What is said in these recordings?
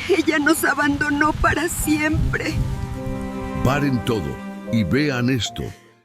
Ella nos abandonó para siempre. Paren todo y vean esto.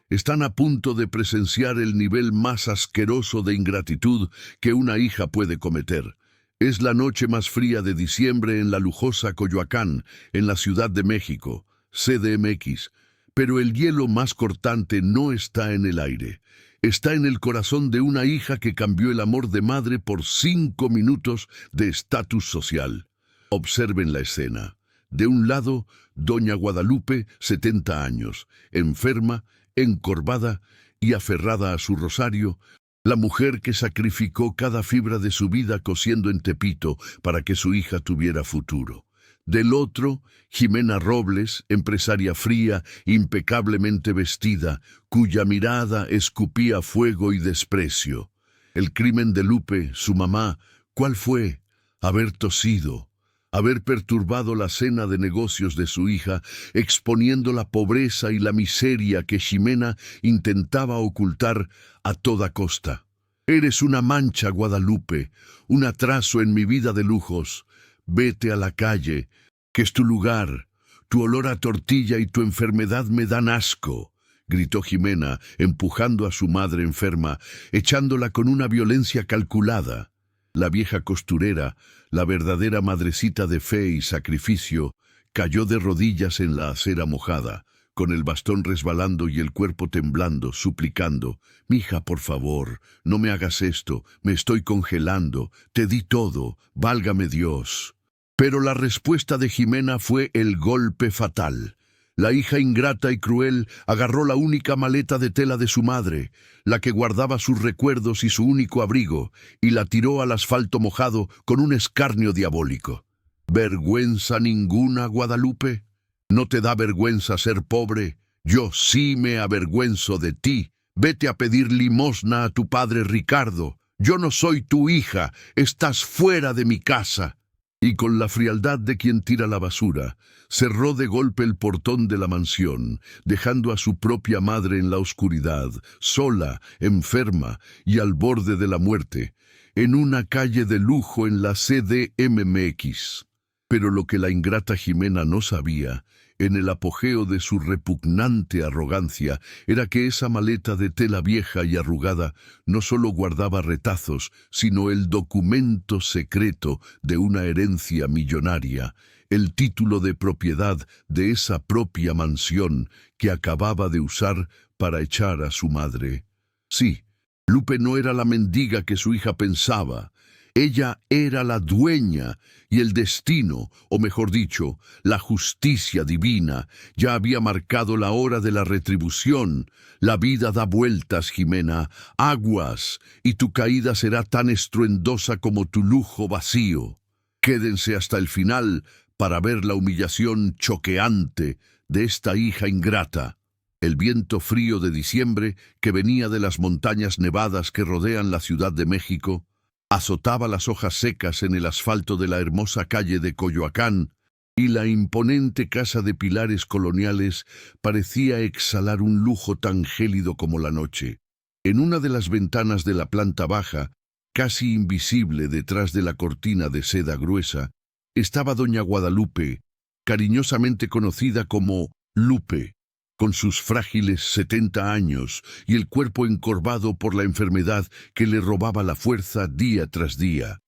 Están a punto de presenciar el nivel más asqueroso de ingratitud que una hija puede cometer. Es la noche más fría de diciembre en la lujosa Coyoacán, en la Ciudad de México, CDMX. Pero el hielo más cortante no está en el aire. Está en el corazón de una hija que cambió el amor de madre por 5 minutos de estatus social. Observen la escena. De un lado, doña Guadalupe, 70 años, enferma, encorvada y aferrada a su rosario, la mujer que sacrificó cada fibra de su vida cosiendo en Tepito para que su hija tuviera futuro. Del otro, Ximena Robles, empresaria fría, impecablemente vestida, cuya mirada escupía fuego y desprecio. El crimen de Lupe, su mamá, ¿cuál fue? Haber tosido, haber perturbado la cena de negocios de su hija, exponiendo la pobreza y la miseria que Ximena intentaba ocultar a toda costa. Eres una mancha, Guadalupe, un atraso en mi vida de lujos. Vete a la calle, que es tu lugar. Tu olor a tortilla y tu enfermedad me dan asco, gritó Ximena, empujando a su madre enferma, echándola con una violencia calculada. La vieja costurera, la verdadera madrecita de fe y sacrificio, cayó de rodillas en la acera mojada, con el bastón resbalando y el cuerpo temblando, suplicando: «Mija, por favor, no me hagas esto, me estoy congelando, te di todo, válgame Dios». Pero la respuesta de Ximena fue el golpe fatal. La hija ingrata y cruel agarró la única maleta de tela de su madre, la que guardaba sus recuerdos y su único abrigo, y la tiró al asfalto mojado con un escarnio diabólico. ¿Vergüenza ninguna, Guadalupe? ¿No te da vergüenza ser pobre? Yo sí me avergüenzo de ti. Vete a pedir limosna a tu padre Ricardo. Yo no soy tu hija, estás fuera de mi casa. Y con la frialdad de quien tira la basura, cerró de golpe el portón de la mansión, dejando a su propia madre en la oscuridad, sola, enferma y al borde de la muerte, en una calle de lujo en la CDMX. Pero lo que la ingrata Ximena no sabía, en el apogeo de su repugnante arrogancia, era que esa maleta de tela vieja y arrugada no solo guardaba retazos, sino el documento secreto de una herencia millonaria, el título de propiedad de esa propia mansión que acababa de usar para echar a su madre. Sí, Lupe no era la mendiga que su hija pensaba. Ella era la dueña, y el destino, o mejor dicho, la justicia divina, ya había marcado la hora de la retribución. La vida da vueltas, Ximena, aguas, y tu caída será tan estruendosa como tu lujo vacío. Quédense hasta el final para ver la humillación choqueante de esta hija ingrata. El viento frío de diciembre, que venía de las montañas nevadas que rodean la Ciudad de México, azotaba las hojas secas en el asfalto de la hermosa calle de Coyoacán, y la imponente casa de pilares coloniales parecía exhalar un lujo tan gélido como la noche. En una de las ventanas de la planta baja, casi invisible detrás de la cortina de seda gruesa, estaba doña Guadalupe, cariñosamente conocida como Lupe, con sus frágiles 70 años y el cuerpo encorvado por la enfermedad que le robaba la fuerza día tras día.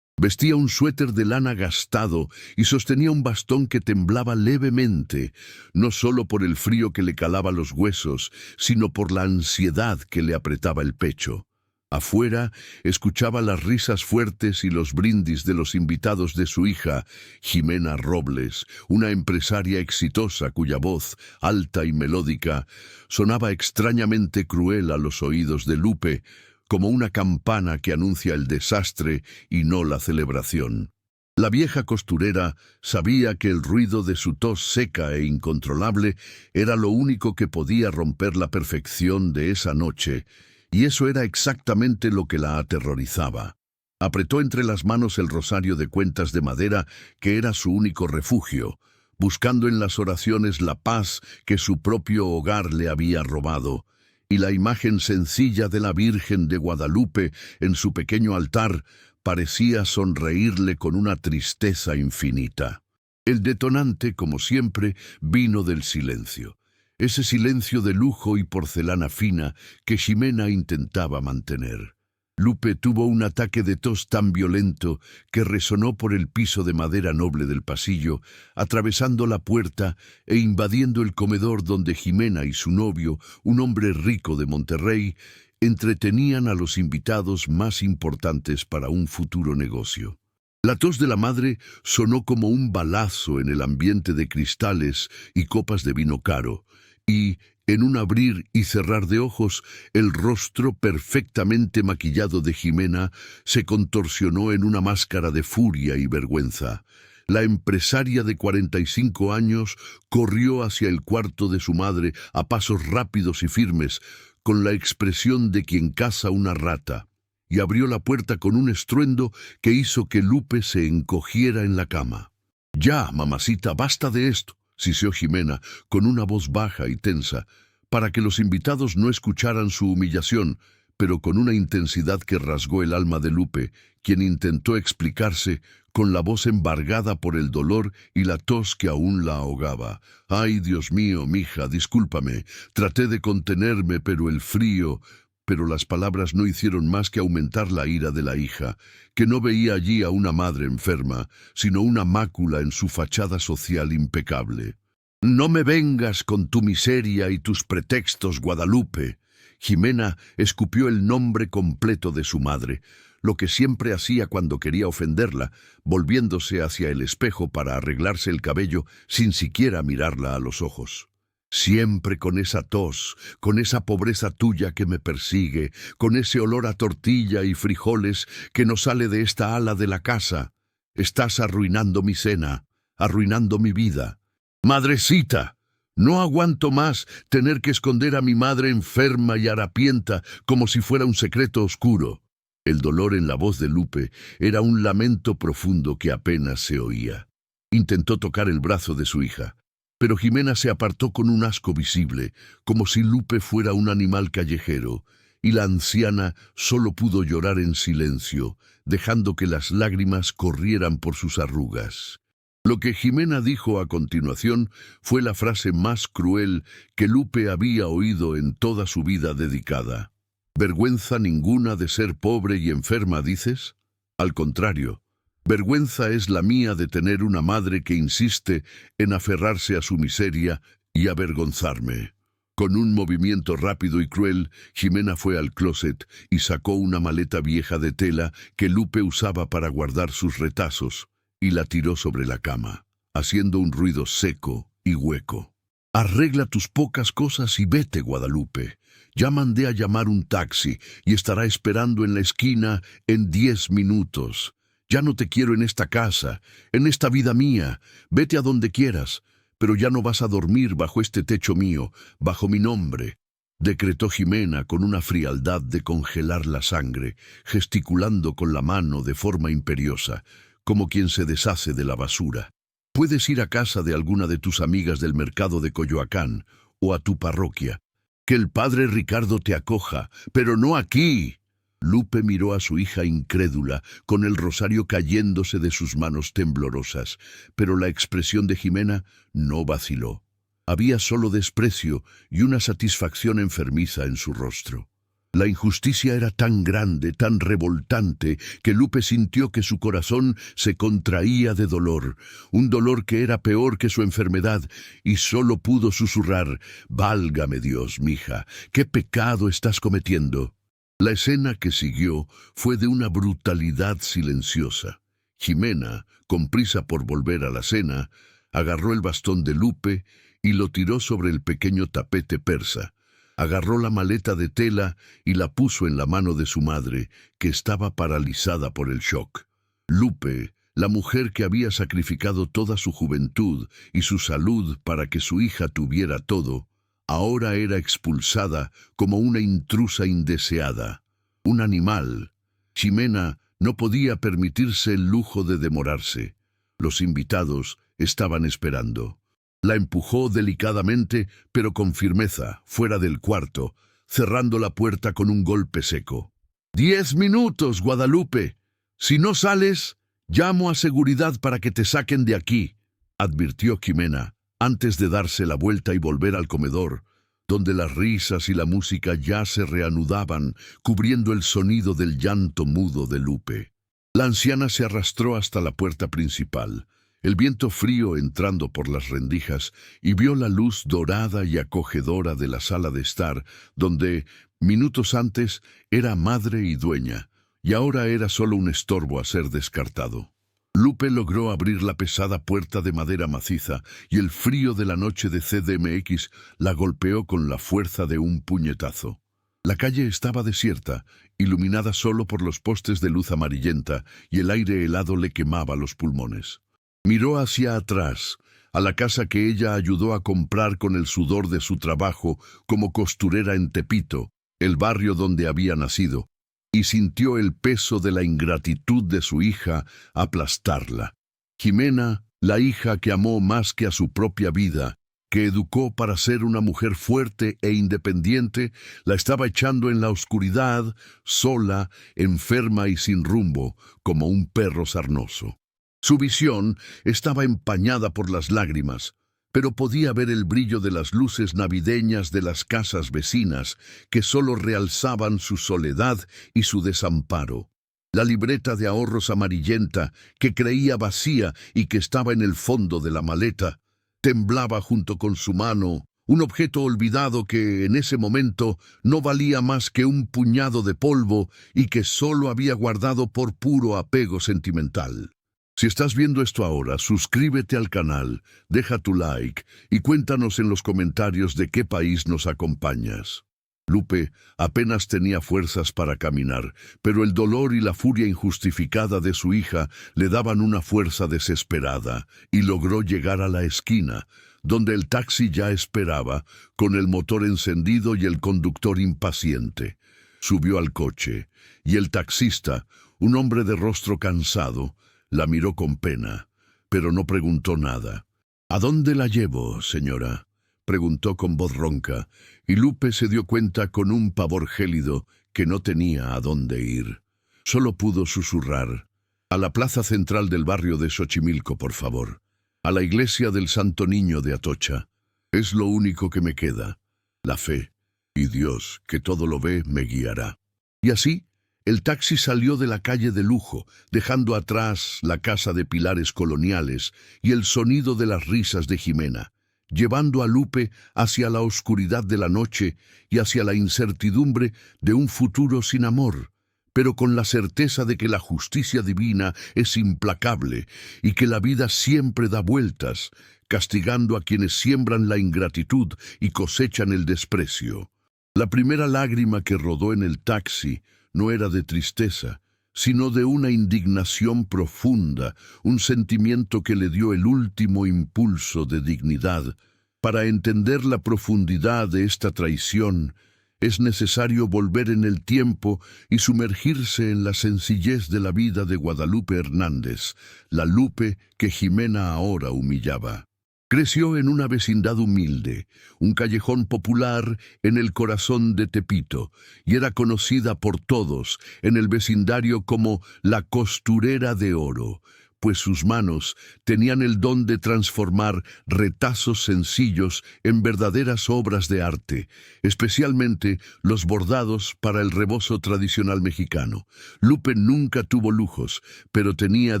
Vestía un suéter de lana gastado y sostenía un bastón que temblaba levemente, no solo por el frío que le calaba los huesos, sino por la ansiedad que le apretaba el pecho. Afuera escuchaba las risas fuertes y los brindis de los invitados de su hija, Ximena Robles, una empresaria exitosa cuya voz, alta y melódica, sonaba extrañamente cruel a los oídos de Lupe, como una campana que anuncia el desastre y no la celebración. La vieja costurera sabía que el ruido de su tos seca e incontrolable era lo único que podía romper la perfección de esa noche, y eso era exactamente lo que la aterrorizaba. Apretó entre las manos el rosario de cuentas de madera que era su único refugio, buscando en las oraciones la paz que su propio hogar le había robado, y la imagen sencilla de la Virgen de Guadalupe en su pequeño altar parecía sonreírle con una tristeza infinita. El detonante, como siempre, vino del silencio. Ese silencio de lujo y porcelana fina que Ximena intentaba mantener. Lupe tuvo un ataque de tos tan violento que resonó por el piso de madera noble del pasillo, atravesando la puerta e invadiendo el comedor donde Ximena y su novio, un hombre rico de Monterrey, entretenían a los invitados más importantes para un futuro negocio. La tos de la madre sonó como un balazo en el ambiente de cristales y copas de vino caro, y, en un abrir y cerrar de ojos, el rostro perfectamente maquillado de Ximena se contorsionó en una máscara de furia y vergüenza. La empresaria de 45 años corrió hacia el cuarto de su madre a pasos rápidos y firmes, con la expresión de quien caza una rata, y abrió la puerta con un estruendo que hizo que Lupe se encogiera en la cama. «Ya, mamacita, basta de esto», siseó Ximena con una voz baja y tensa, para que los invitados no escucharan su humillación, pero con una intensidad que rasgó el alma de Lupe, quien intentó explicarse con la voz embargada por el dolor y la tos que aún la ahogaba. «Ay, Dios mío, mija, discúlpame. Traté de contenerme, pero el frío...» Pero las palabras no hicieron más que aumentar la ira de la hija, que no veía allí a una madre enferma, sino una mácula en su fachada social impecable. «No me vengas con tu miseria y tus pretextos, Guadalupe». Ximena escupió el nombre completo de su madre, lo que siempre hacía cuando quería ofenderla, volviéndose hacia el espejo para arreglarse el cabello sin siquiera mirarla a los ojos. «Siempre con esa tos, con esa pobreza tuya que me persigue, con ese olor a tortilla y frijoles que no sale de esta ala de la casa. Estás arruinando mi cena, arruinando mi vida. Madrecita, no aguanto más tener que esconder a mi madre enferma y harapienta como si fuera un secreto oscuro». El dolor en la voz de Lupe era un lamento profundo que apenas se oía. Intentó tocar el brazo de su hija, pero Ximena se apartó con un asco visible, como si Lupe fuera un animal callejero, y la anciana solo pudo llorar en silencio, dejando que las lágrimas corrieran por sus arrugas. Lo que Ximena dijo a continuación fue la frase más cruel que Lupe había oído en toda su vida dedicada. «¿Vergüenza ninguna de ser pobre y enferma, dices? Al contrario, vergüenza es la mía de tener una madre que insiste en aferrarse a su miseria y avergonzarme». Con un movimiento rápido y cruel, Ximena fue al closet y sacó una maleta vieja de tela que Lupe usaba para guardar sus retazos, y la tiró sobre la cama, haciendo un ruido seco y hueco. «Arregla tus pocas cosas y vete, Guadalupe. Ya mandé a llamar un taxi y estará esperando en la esquina en 10 minutos. Ya no te quiero en esta casa, en esta vida mía. Vete a donde quieras, pero ya no vas a dormir bajo este techo mío, bajo mi nombre», decretó Ximena con una frialdad de congelar la sangre, gesticulando con la mano de forma imperiosa, como quien se deshace de la basura. «Puedes ir a casa de alguna de tus amigas del mercado de Coyoacán o a tu parroquia. Que el padre Ricardo te acoja, pero no aquí». Lupe miró a su hija incrédula, con el rosario cayéndose de sus manos temblorosas, pero la expresión de Ximena no vaciló. Había solo desprecio y una satisfacción enfermiza en su rostro. La injusticia era tan grande, tan revoltante, que Lupe sintió que su corazón se contraía de dolor, un dolor que era peor que su enfermedad, y solo pudo susurrar: «Válgame Dios, mija, ¿qué pecado estás cometiendo?». La escena que siguió fue de una brutalidad silenciosa. Ximena, con prisa por volver a la cena, agarró el bastón de Lupe y lo tiró sobre el pequeño tapete persa. Agarró la maleta de tela y la puso en la mano de su madre, que estaba paralizada por el shock. Lupe, la mujer que había sacrificado toda su juventud y su salud para que su hija tuviera todo, ahora era expulsada como una intrusa indeseada, un animal. Ximena no podía permitirse el lujo de demorarse. Los invitados estaban esperando. La empujó delicadamente, pero con firmeza, fuera del cuarto, cerrando la puerta con un golpe seco. «10 minutos, Guadalupe. Si no sales, llamo a seguridad para que te saquen de aquí, advirtió Jimena, antes de darse la vuelta y volver al comedor, donde las risas y la música ya se reanudaban, cubriendo el sonido del llanto mudo de Lupe. La anciana se arrastró hasta la puerta principal, el viento frío entrando por las rendijas, y vio la luz dorada y acogedora de la sala de estar, donde, minutos antes, era madre y dueña, y ahora era solo un estorbo a ser descartado. Lupe logró abrir la pesada puerta de madera maciza, y el frío de la noche de CDMX la golpeó con la fuerza de un puñetazo. La calle estaba desierta, iluminada solo por los postes de luz amarillenta, y el aire helado le quemaba los pulmones. Miró hacia atrás, a la casa que ella ayudó a comprar con el sudor de su trabajo como costurera en Tepito, el barrio donde había nacido, y sintió el peso de la ingratitud de su hija aplastarla. Jimena, la hija que amó más que a su propia vida, que educó para ser una mujer fuerte e independiente, la estaba echando en la oscuridad, sola, enferma y sin rumbo, como un perro sarnoso. Su visión estaba empañada por las lágrimas, pero podía ver el brillo de las luces navideñas de las casas vecinas, que solo realzaban su soledad y su desamparo. La libreta de ahorros amarillenta, que creía vacía y que estaba en el fondo de la maleta, temblaba junto con su mano, un objeto olvidado que en ese momento no valía más que un puñado de polvo y que solo había guardado por puro apego sentimental. Si estás viendo esto ahora, suscríbete al canal, deja tu like y cuéntanos en los comentarios de qué país nos acompañas. Lupe apenas tenía fuerzas para caminar, pero el dolor y la furia injustificada de su hija le daban una fuerza desesperada, y logró llegar a la esquina, donde el taxi ya esperaba, con el motor encendido y el conductor impaciente. Subió al coche, y el taxista, un hombre de rostro cansado, la miró con pena, pero no preguntó nada. «¿A dónde la llevo, señora?», preguntó con voz ronca, y Lupe se dio cuenta con un pavor gélido que no tenía a dónde ir. Solo pudo susurrar: «A la plaza central del barrio de Xochimilco, por favor. A la iglesia del Santo Niño de Atocha. Es lo único que me queda. La fe. Y Dios, que todo lo ve, me guiará». Y así, el taxi salió de la calle de lujo, dejando atrás la casa de pilares coloniales y el sonido de las risas de Jimena, llevando a Lupe hacia la oscuridad de la noche y hacia la incertidumbre de un futuro sin amor, pero con la certeza de que la justicia divina es implacable y que la vida siempre da vueltas, castigando a quienes siembran la ingratitud y cosechan el desprecio. La primera lágrima que rodó en el taxi no era de tristeza, sino de una indignación profunda, un sentimiento que le dio el último impulso de dignidad. Para entender la profundidad de esta traición, es necesario volver en el tiempo y sumergirse en la sencillez de la vida de Guadalupe Hernández, la Lupe que Jimena ahora humillaba. Creció en una vecindad humilde, un callejón popular en el corazón de Tepito, y era conocida por todos en el vecindario como la costurera de oro, pues sus manos tenían el don de transformar retazos sencillos en verdaderas obras de arte, especialmente los bordados para el rebozo tradicional mexicano. Lupe nunca tuvo lujos, pero tenía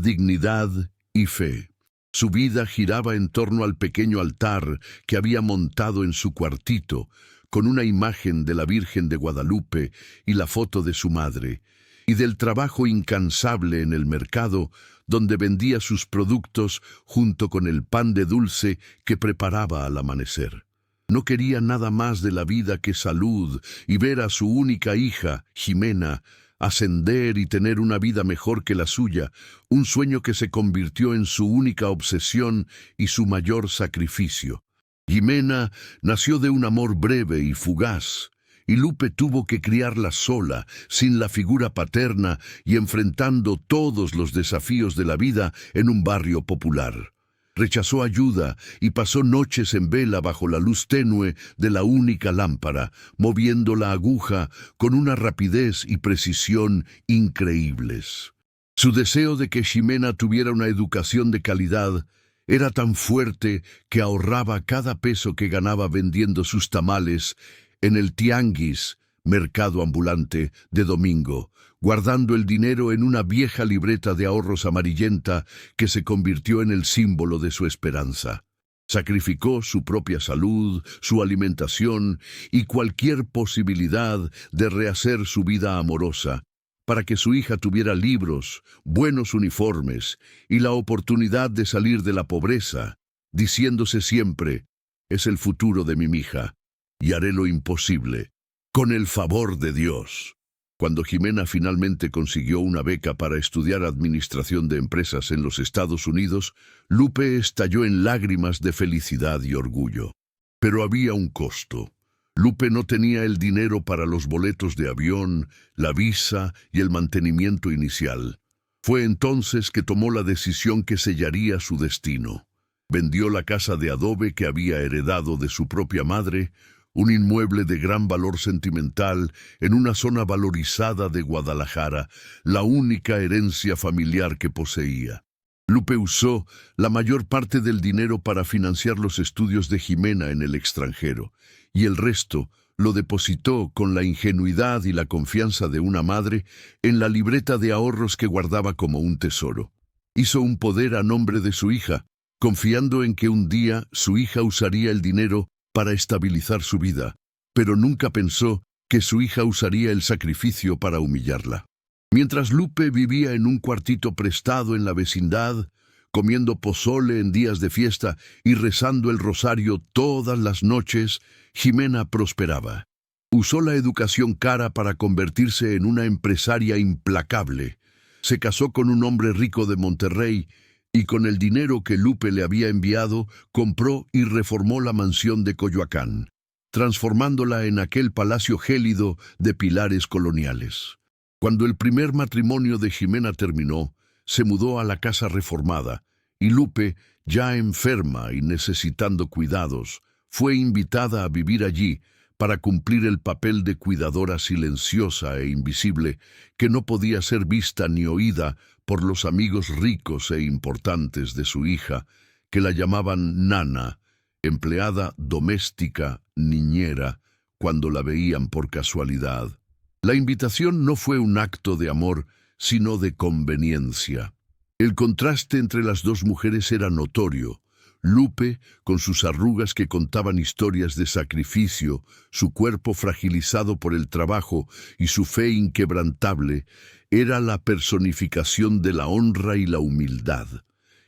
dignidad y fe. Su vida giraba en torno al pequeño altar que había montado en su cuartito, con una imagen de la Virgen de Guadalupe y la foto de su madre, y del trabajo incansable en el mercado, donde vendía sus productos junto con el pan de dulce que preparaba al amanecer. No quería nada más de la vida que salud y ver a su única hija, Jimena, ascender y tener una vida mejor que la suya, un sueño que se convirtió en su única obsesión y su mayor sacrificio. Jimena nació de un amor breve y fugaz, y Lupe tuvo que criarla sola, sin la figura paterna y enfrentando todos los desafíos de la vida en un barrio popular. Rechazó ayuda y pasó noches en vela bajo la luz tenue de la única lámpara, moviendo la aguja con una rapidez y precisión increíbles. Su deseo de que Ximena tuviera una educación de calidad era tan fuerte que ahorraba cada peso que ganaba vendiendo sus tamales en el tianguis, mercado ambulante, de domingo, guardando el dinero en una vieja libreta de ahorros amarillenta que se convirtió en el símbolo de su esperanza. Sacrificó su propia salud, su alimentación y cualquier posibilidad de rehacer su vida amorosa, para que su hija tuviera libros, buenos uniformes y la oportunidad de salir de la pobreza, diciéndose siempre: es el futuro de mi mija, y haré lo imposible, con el favor de Dios. Cuando Ximena finalmente consiguió una beca para estudiar administración de empresas en los Estados Unidos, Lupe estalló en lágrimas de felicidad y orgullo. Pero había un costo. Lupe no tenía el dinero para los boletos de avión, la visa y el mantenimiento inicial. Fue entonces que tomó la decisión que sellaría su destino. Vendió la casa de adobe que había heredado de su propia madre, un inmueble de gran valor sentimental en una zona valorizada de Guadalajara, la única herencia familiar que poseía. Lupe usó la mayor parte del dinero para financiar los estudios de Ximena en el extranjero, y el resto lo depositó con la ingenuidad y la confianza de una madre en la libreta de ahorros que guardaba como un tesoro. Hizo un poder a nombre de su hija, confiando en que un día su hija usaría el dinero para estabilizar su vida, pero nunca pensó que su hija usaría el sacrificio para humillarla. Mientras Lupe vivía en un cuartito prestado en la vecindad, comiendo pozole en días de fiesta y rezando el rosario todas las noches, Ximena prosperaba. Usó la educación cara para convertirse en una empresaria implacable. Se casó con un hombre rico de Monterrey y con el dinero que Lupe le había enviado, compró y reformó la mansión de Coyoacán, transformándola en aquel palacio gélido de pilares coloniales. Cuando el primer matrimonio de Ximena terminó, se mudó a la casa reformada, y Lupe, ya enferma y necesitando cuidados, fue invitada a vivir allí para cumplir el papel de cuidadora silenciosa e invisible que no podía ser vista ni oída por los amigos ricos e importantes de su hija, que la llamaban nana, empleada doméstica, niñera, cuando la veían por casualidad. La invitación no fue un acto de amor, sino de conveniencia. El contraste entre las dos mujeres era notorio. Lupe, con sus arrugas que contaban historias de sacrificio, su cuerpo fragilizado por el trabajo y su fe inquebrantable, era la personificación de la honra y la humildad.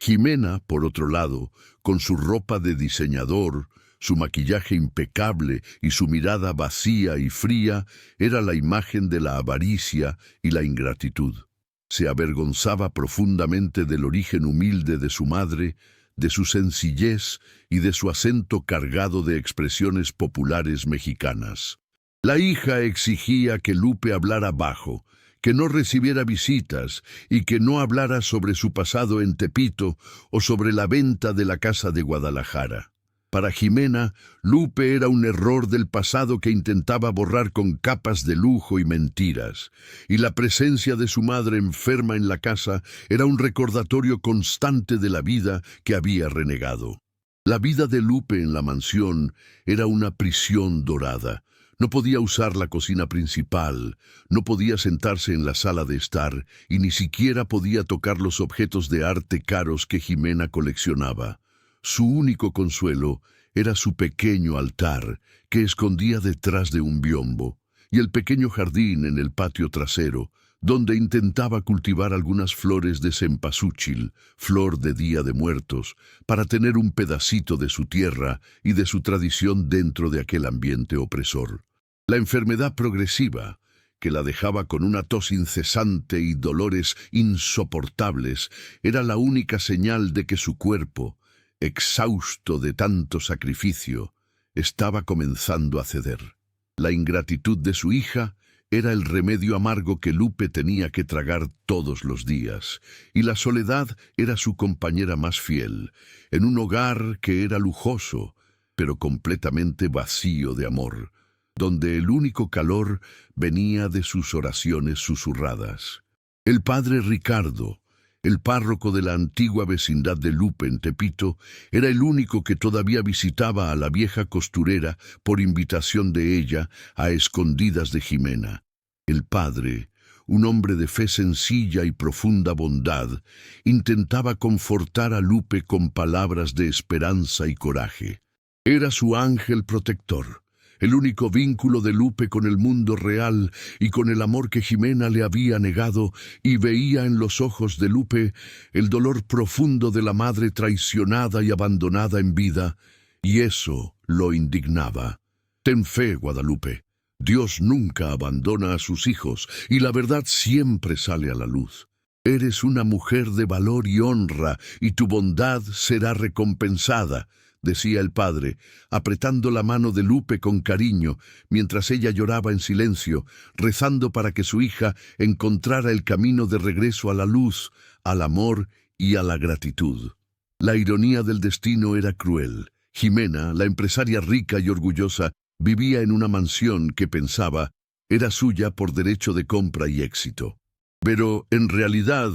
Ximena, por otro lado, con su ropa de diseñador, su maquillaje impecable y su mirada vacía y fría, era la imagen de la avaricia y la ingratitud. Se avergonzaba profundamente del origen humilde de su madre, de su sencillez y de su acento cargado de expresiones populares mexicanas. La hija exigía que Lupe hablara bajo, que no recibiera visitas y que no hablara sobre su pasado en Tepito o sobre la venta de la casa de Guadalajara. Para Ximena, Lupe era un error del pasado que intentaba borrar con capas de lujo y mentiras, y la presencia de su madre enferma en la casa era un recordatorio constante de la vida que había renegado. La vida de Lupe en la mansión era una prisión dorada. No podía usar la cocina principal, no podía sentarse en la sala de estar y ni siquiera podía tocar los objetos de arte caros que Ximena coleccionaba. Su único consuelo era su pequeño altar que escondía detrás de un biombo y el pequeño jardín en el patio trasero, donde intentaba cultivar algunas flores de cempasúchil, flor de Día de Muertos, para tener un pedacito de su tierra y de su tradición dentro de aquel ambiente opresor. La enfermedad progresiva, que la dejaba con una tos incesante y dolores insoportables, era la única señal de que su cuerpo, exhausto de tanto sacrificio, estaba comenzando a ceder. La ingratitud de su hija era el remedio amargo que Lupe tenía que tragar todos los días, y la soledad era su compañera más fiel, en un hogar que era lujoso, pero completamente vacío de amor, donde el único calor venía de sus oraciones susurradas. El padre Ricardo, el párroco de la antigua vecindad de Lupe en Tepito, era el único que todavía visitaba a la vieja costurera por invitación de ella a escondidas de Jimena. El padre, un hombre de fe sencilla y profunda bondad, intentaba confortar a Lupe con palabras de esperanza y coraje. Era su ángel protector, el único vínculo de Lupe con el mundo real y con el amor que Jimena le había negado, y veía en los ojos de Lupe el dolor profundo de la madre traicionada y abandonada en vida, y eso lo indignaba. Ten fe, Guadalupe. Dios nunca abandona a sus hijos, y la verdad siempre sale a la luz. Eres una mujer de valor y honra, y tu bondad será recompensada, decía el padre, apretando la mano de Lupe con cariño, mientras ella lloraba en silencio, rezando para que su hija encontrara el camino de regreso a la luz, al amor y a la gratitud. La ironía del destino era cruel. Jimena, la empresaria rica y orgullosa, vivía en una mansión que pensaba era suya por derecho de compra y éxito. Pero, en realidad,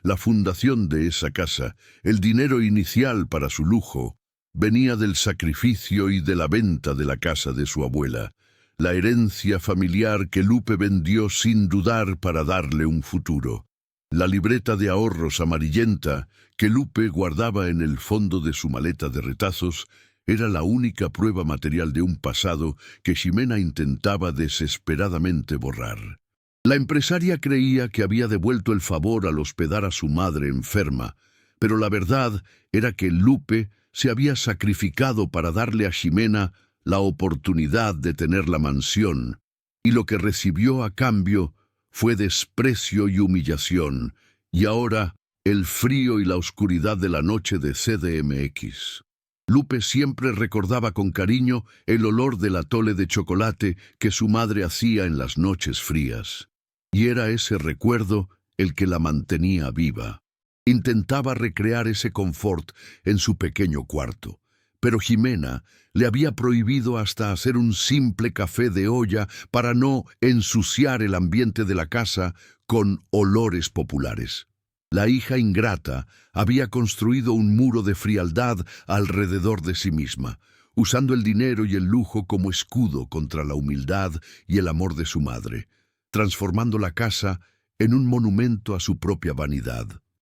la fundación de esa casa, el dinero inicial para su lujo, venía del sacrificio y de la venta de la casa de su abuela, la herencia familiar que Lupe vendió sin dudar para darle un futuro. La libreta de ahorros amarillenta que Lupe guardaba en el fondo de su maleta de retazos era la única prueba material de un pasado que Jimena intentaba desesperadamente borrar. La empresaria creía que había devuelto el favor al hospedar a su madre enferma, pero la verdad era que Lupe se había sacrificado para darle a Jimena la oportunidad de tener la mansión, y lo que recibió a cambio fue desprecio y humillación, y ahora el frío y la oscuridad de la noche de CDMX. Lupe siempre recordaba con cariño el olor del atole de chocolate que su madre hacía en las noches frías. Y era ese recuerdo el que la mantenía viva. Intentaba recrear ese confort en su pequeño cuarto, pero Jimena le había prohibido hasta hacer un simple café de olla para no ensuciar el ambiente de la casa con olores populares. La hija ingrata había construido un muro de frialdad alrededor de sí misma, usando el dinero y el lujo como escudo contra la humildad y el amor de su madre, transformando la casa en un monumento a su propia vanidad.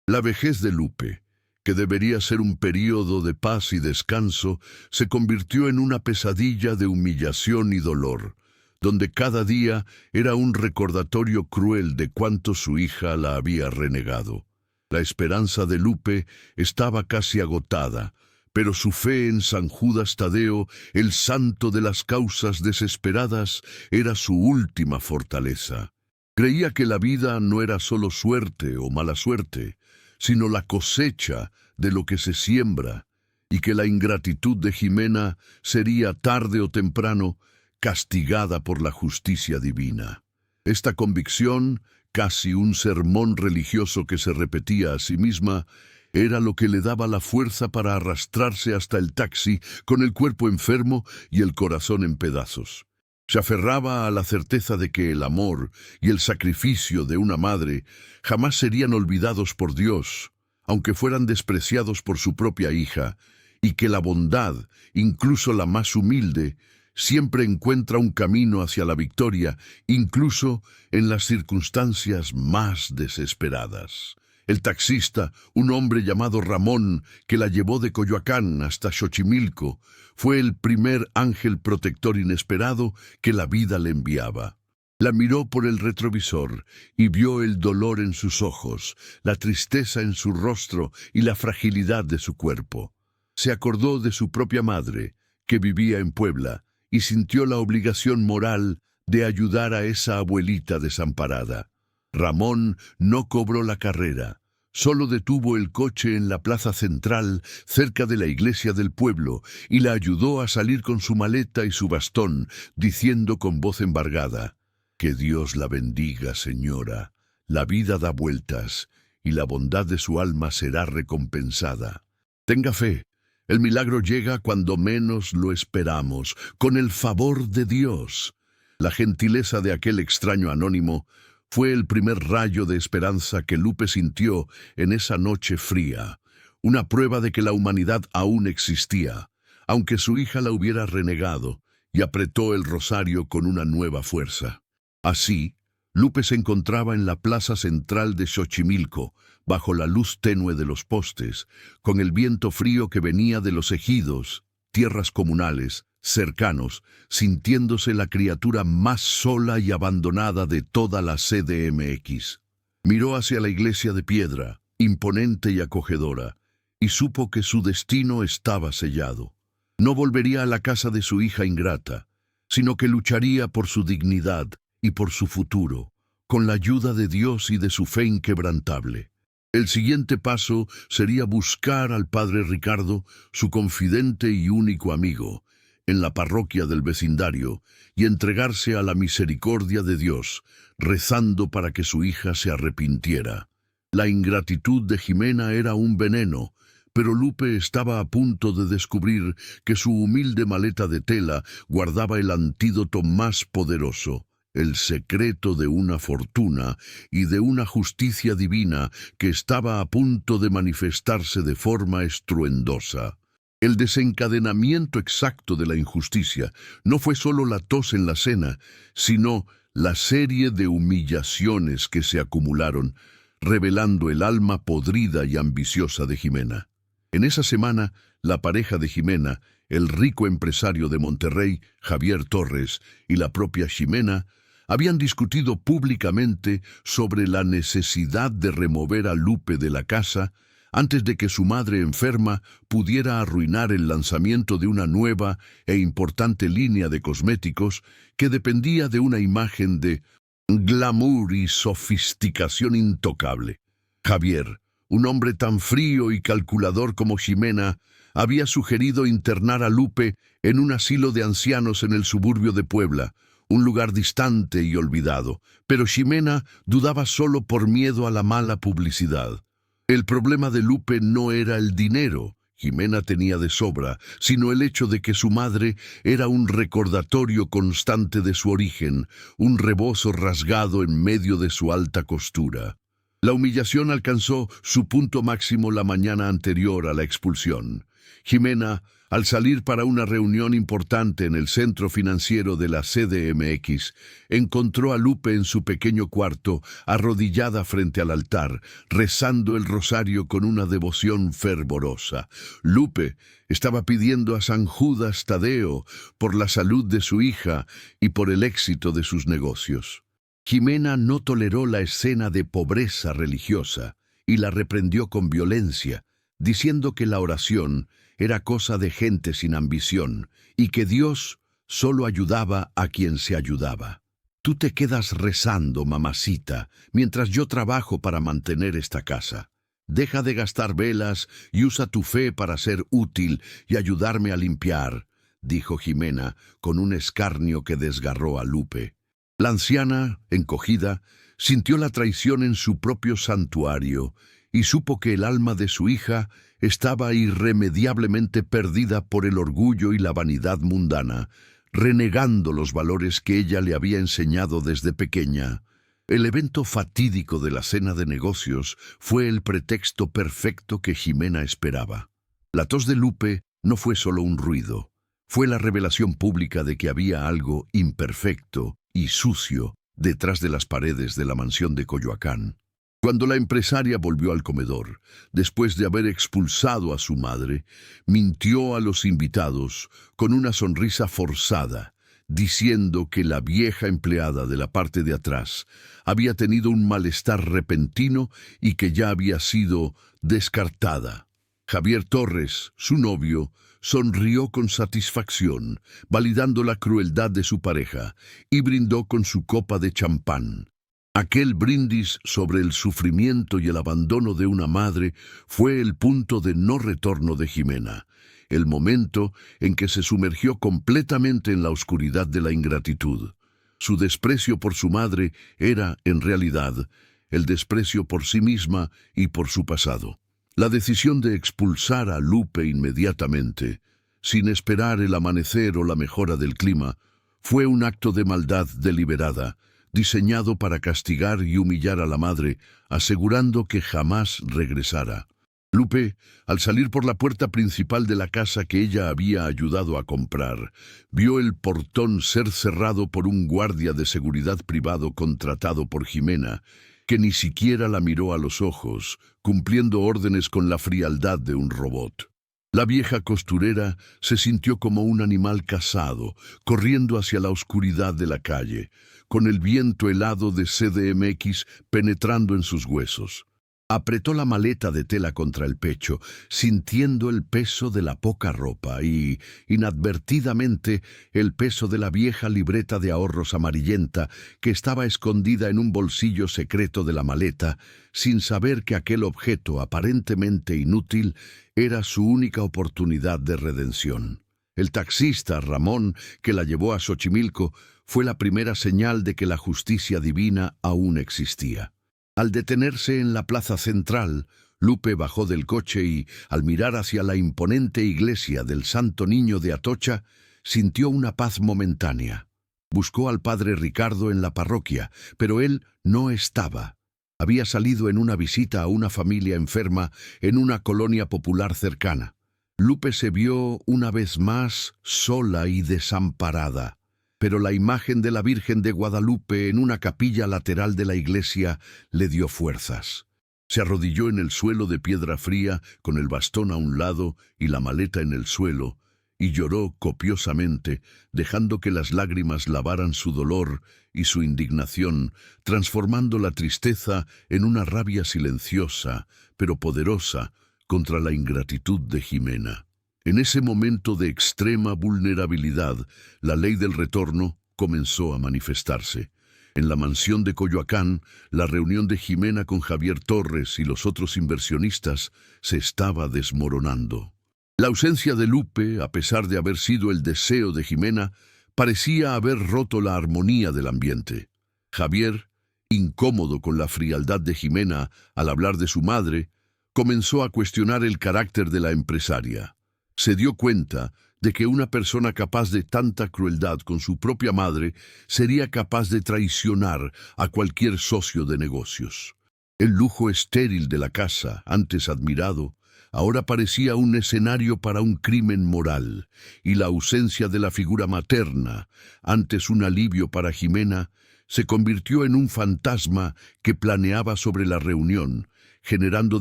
La vejez de Lupe, que debería ser un período de paz y descanso, se convirtió en una pesadilla de humillación y dolor, donde cada día era un recordatorio cruel de cuánto su hija la había renegado. La esperanza de Lupe estaba casi agotada, pero su fe en San Judas Tadeo, el santo de las causas desesperadas, era su última fortaleza. Creía que la vida no era solo suerte o mala suerte, sino la cosecha de lo que se siembra, y que la ingratitud de Jimena sería tarde o temprano castigada por la justicia divina. Esta convicción, casi un sermón religioso que se repetía a sí misma, era lo que le daba la fuerza para arrastrarse hasta el taxi con el cuerpo enfermo y el corazón en pedazos. Se aferraba a la certeza de que el amor y el sacrificio de una madre jamás serían olvidados por Dios, aunque fueran despreciados por su propia hija, y que la bondad, incluso la más humilde, siempre encuentra un camino hacia la victoria, incluso en las circunstancias más desesperadas. El taxista, un hombre llamado Ramón, que la llevó de Coyoacán hasta Xochimilco, fue el primer ángel protector inesperado que la vida le enviaba. La miró por el retrovisor y vio el dolor en sus ojos, la tristeza en su rostro y la fragilidad de su cuerpo. Se acordó de su propia madre, que vivía en Puebla, y sintió la obligación moral de ayudar a esa abuelita desamparada. Ramón no cobró la carrera, solo detuvo el coche en la plaza central, cerca de la iglesia del pueblo, y la ayudó a salir con su maleta y su bastón, diciendo con voz embargada: «Que Dios la bendiga, señora. La vida da vueltas, y la bondad de su alma será recompensada. Tenga fe. El milagro llega cuando menos lo esperamos, con el favor de Dios». La gentileza de aquel extraño anónimo Fue el primer rayo de esperanza que Lupe sintió en esa noche fría, una prueba de que la humanidad aún existía, aunque su hija la hubiera renegado, y apretó el rosario con una nueva fuerza. Así, Lupe se encontraba en la plaza central de Xochimilco, bajo la luz tenue de los postes, con el viento frío que venía de los ejidos, tierras comunales, cercanos, sintiéndose la criatura más sola y abandonada de toda la CDMX. Miró hacia la iglesia de piedra, imponente y acogedora, y supo que su destino estaba sellado. No volvería a la casa de su hija ingrata, sino que lucharía por su dignidad y por su futuro, con la ayuda de Dios y de su fe inquebrantable. El siguiente paso sería buscar al padre Ricardo, su confidente y único amigo, en la parroquia del vecindario, y entregarse a la misericordia de Dios, rezando para que su hija se arrepintiera. La ingratitud de Jimena era un veneno, pero Lupe estaba a punto de descubrir que su humilde maleta de tela guardaba el antídoto más poderoso, el secreto de una fortuna y de una justicia divina que estaba a punto de manifestarse de forma estruendosa. El desencadenamiento exacto de la injusticia no fue solo la tos en la cena, sino la serie de humillaciones que se acumularon, revelando el alma podrida y ambiciosa de Jimena. En esa semana, la pareja de Jimena, el rico empresario de Monterrey, Javier Torres, y la propia Jimena, habían discutido públicamente sobre la necesidad de remover a Lupe de la casa antes de que su madre enferma pudiera arruinar el lanzamiento de una nueva e importante línea de cosméticos que dependía de una imagen de glamour y sofisticación intocable. Javier, un hombre tan frío y calculador como Jimena, había sugerido internar a Lupe en un asilo de ancianos en el suburbio de Puebla, un lugar distante y olvidado, pero Jimena dudaba solo por miedo a la mala publicidad. El problema de Lupe no era el dinero, Jimena tenía de sobra, sino el hecho de que su madre era un recordatorio constante de su origen, un rebozo rasgado en medio de su alta costura. La humillación alcanzó su punto máximo la mañana anterior a la expulsión. Jimena, al salir para una reunión importante en el centro financiero de la CDMX, encontró a Lupe en su pequeño cuarto, arrodillada frente al altar, rezando el rosario con una devoción fervorosa. Lupe estaba pidiendo a San Judas Tadeo por la salud de su hija y por el éxito de sus negocios. Jimena no toleró la escena de pobreza religiosa y la reprendió con violencia, diciendo que la oración era cosa de gente sin ambición y que Dios solo ayudaba a quien se ayudaba. Tú te quedas rezando, mamacita, mientras yo trabajo para mantener esta casa. Deja de gastar velas y usa tu fe para ser útil y ayudarme a limpiar, dijo Jimena con un escarnio que desgarró a Lupe. La anciana, encogida, sintió la traición en su propio santuario y supo que el alma de su hija estaba irremediablemente perdida por el orgullo y la vanidad mundana, renegando los valores que ella le había enseñado desde pequeña. El evento fatídico de la cena de negocios fue el pretexto perfecto que Jimena esperaba. La tos de Lupe no fue solo un ruido, fue la revelación pública de que había algo imperfecto y sucio detrás de las paredes de la mansión de Coyoacán. Cuando la empresaria volvió al comedor, después de haber expulsado a su madre, mintió a los invitados con una sonrisa forzada, diciendo que la vieja empleada de la parte de atrás había tenido un malestar repentino y que ya había sido descartada. Javier Torres, su novio, sonrió con satisfacción, validando la crueldad de su pareja, y brindó con su copa de champán. Aquel brindis sobre el sufrimiento y el abandono de una madre fue el punto de no retorno de Jimena, el momento en que se sumergió completamente en la oscuridad de la ingratitud. Su desprecio por su madre era, en realidad, el desprecio por sí misma y por su pasado. La decisión de expulsar a Lupe inmediatamente, sin esperar el amanecer o la mejora del clima, fue un acto de maldad deliberada, diseñado para castigar y humillar a la madre, asegurando que jamás regresara. Lupe, al salir por la puerta principal de la casa que ella había ayudado a comprar, vio el portón ser cerrado por un guardia de seguridad privado contratado por Jimena, que ni siquiera la miró a los ojos, cumpliendo órdenes con la frialdad de un robot. La vieja costurera se sintió como un animal cazado, corriendo hacia la oscuridad de la calle, con el viento helado de CDMX penetrando en sus huesos. Apretó la maleta de tela contra el pecho, sintiendo el peso de la poca ropa y, inadvertidamente, el peso de la vieja libreta de ahorros amarillenta que estaba escondida en un bolsillo secreto de la maleta, sin saber que aquel objeto aparentemente inútil era su única oportunidad de redención. El taxista, Ramón, que la llevó a Xochimilco, fue la primera señal de que la justicia divina aún existía. Al detenerse en la plaza central, Lupe bajó del coche y, al mirar hacia la imponente iglesia del Santo Niño de Atocha, sintió una paz momentánea. Buscó al padre Ricardo en la parroquia, pero él no estaba. Había salido en una visita a una familia enferma en una colonia popular cercana. Lupe se vio una vez más sola y desamparada. Pero la imagen de la Virgen de Guadalupe en una capilla lateral de la iglesia le dio fuerzas. Se arrodilló en el suelo de piedra fría, con el bastón a un lado y la maleta en el suelo, y lloró copiosamente, dejando que las lágrimas lavaran su dolor y su indignación, transformando la tristeza en una rabia silenciosa, pero poderosa, contra la ingratitud de Jimena. En ese momento de extrema vulnerabilidad, la ley del retorno comenzó a manifestarse. En la mansión de Coyoacán, la reunión de Jimena con Javier Torres y los otros inversionistas se estaba desmoronando. La ausencia de Lupe, a pesar de haber sido el deseo de Jimena, parecía haber roto la armonía del ambiente. Javier, incómodo con la frialdad de Jimena al hablar de su madre, comenzó a cuestionar el carácter de la empresaria. Se dio cuenta de que una persona capaz de tanta crueldad con su propia madre sería capaz de traicionar a cualquier socio de negocios. El lujo estéril de la casa, antes admirado, ahora parecía un escenario para un crimen moral, y la ausencia de la figura materna, antes un alivio para Jimena, se convirtió en un fantasma que planeaba sobre la reunión, generando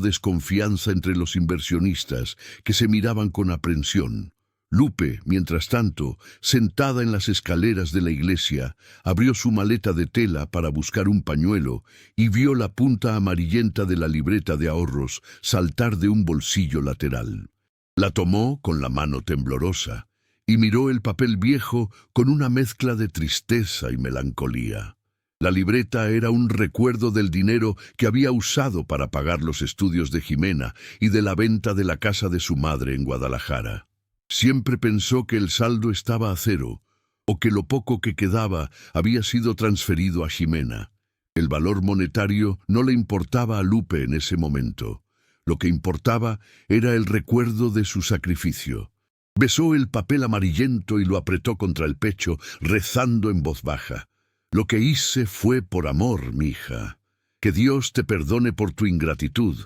desconfianza entre los inversionistas, que se miraban con aprensión. Lupe, mientras tanto, sentada en las escaleras de la iglesia, abrió su maleta de tela para buscar un pañuelo y vio la punta amarillenta de la libreta de ahorros saltar de un bolsillo lateral. La tomó con la mano temblorosa y miró el papel viejo con una mezcla de tristeza y melancolía. La libreta era un recuerdo del dinero que había usado para pagar los estudios de Jimena y de la venta de la casa de su madre en Guadalajara. Siempre pensó que el saldo estaba a cero, o que lo poco que quedaba había sido transferido a Jimena. El valor monetario no le importaba a Lupe en ese momento. Lo que importaba era el recuerdo de su sacrificio. Besó el papel amarillento y lo apretó contra el pecho, rezando en voz baja. Lo que hice fue por amor, mija. Que Dios te perdone por tu ingratitud,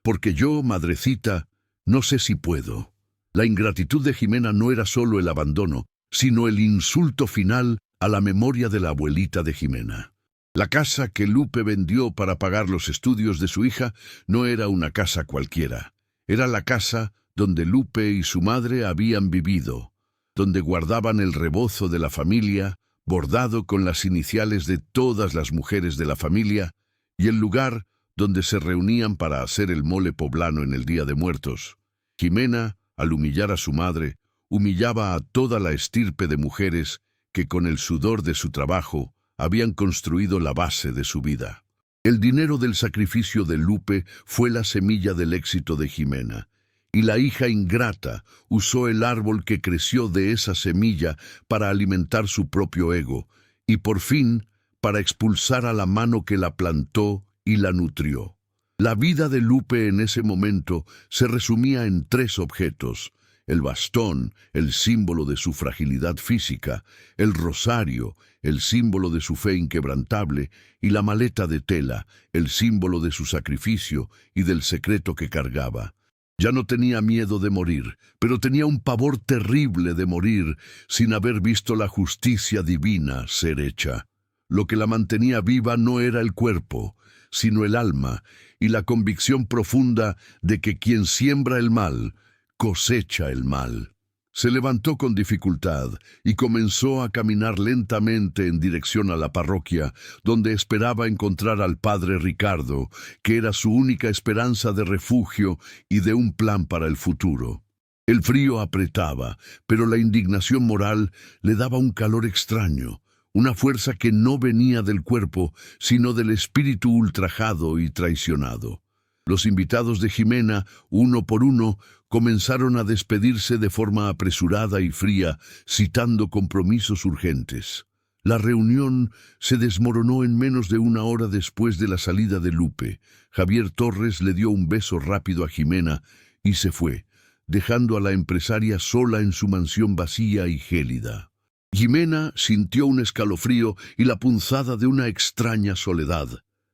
porque yo, madrecita, no sé si puedo. La ingratitud de Jimena no era solo el abandono, sino el insulto final a la memoria de la abuelita de Jimena. La casa que Lupe vendió para pagar los estudios de su hija no era una casa cualquiera. Era la casa donde Lupe y su madre habían vivido, donde guardaban el rebozo de la familia, bordado con las iniciales de todas las mujeres de la familia, y el lugar donde se reunían para hacer el mole poblano en el Día de Muertos. Jimena, al humillar a su madre, humillaba a toda la estirpe de mujeres que con el sudor de su trabajo habían construido la base de su vida. El dinero del sacrificio de Lupe fue la semilla del éxito de Jimena, y la hija ingrata usó el árbol que creció de esa semilla para alimentar su propio ego, y por fin para expulsar a la mano que la plantó y la nutrió. La vida de Lupe en ese momento se resumía en 3 objetos: el bastón, el símbolo de su fragilidad física, el rosario, el símbolo de su fe inquebrantable, y la maleta de tela, el símbolo de su sacrificio y del secreto que cargaba. Ya no tenía miedo de morir, pero tenía un pavor terrible de morir sin haber visto la justicia divina ser hecha. Lo que la mantenía viva no era el cuerpo, sino el alma y la convicción profunda de que quien siembra el mal, cosecha el mal. Se levantó con dificultad y comenzó a caminar lentamente en dirección a la parroquia, donde esperaba encontrar al padre Ricardo, que era su única esperanza de refugio y de un plan para el futuro. El frío apretaba, pero la indignación moral le daba un calor extraño, una fuerza que no venía del cuerpo, sino del espíritu ultrajado y traicionado. Los invitados de Jimena, uno por uno, comenzaron a despedirse de forma apresurada y fría, citando compromisos urgentes. La reunión se desmoronó en menos de una hora después de la salida de Lupe. Javier Torres le dio un beso rápido a Jimena y se fue, dejando a la empresaria sola en su mansión vacía y gélida. Jimena sintió un escalofrío y la punzada de una extraña soledad,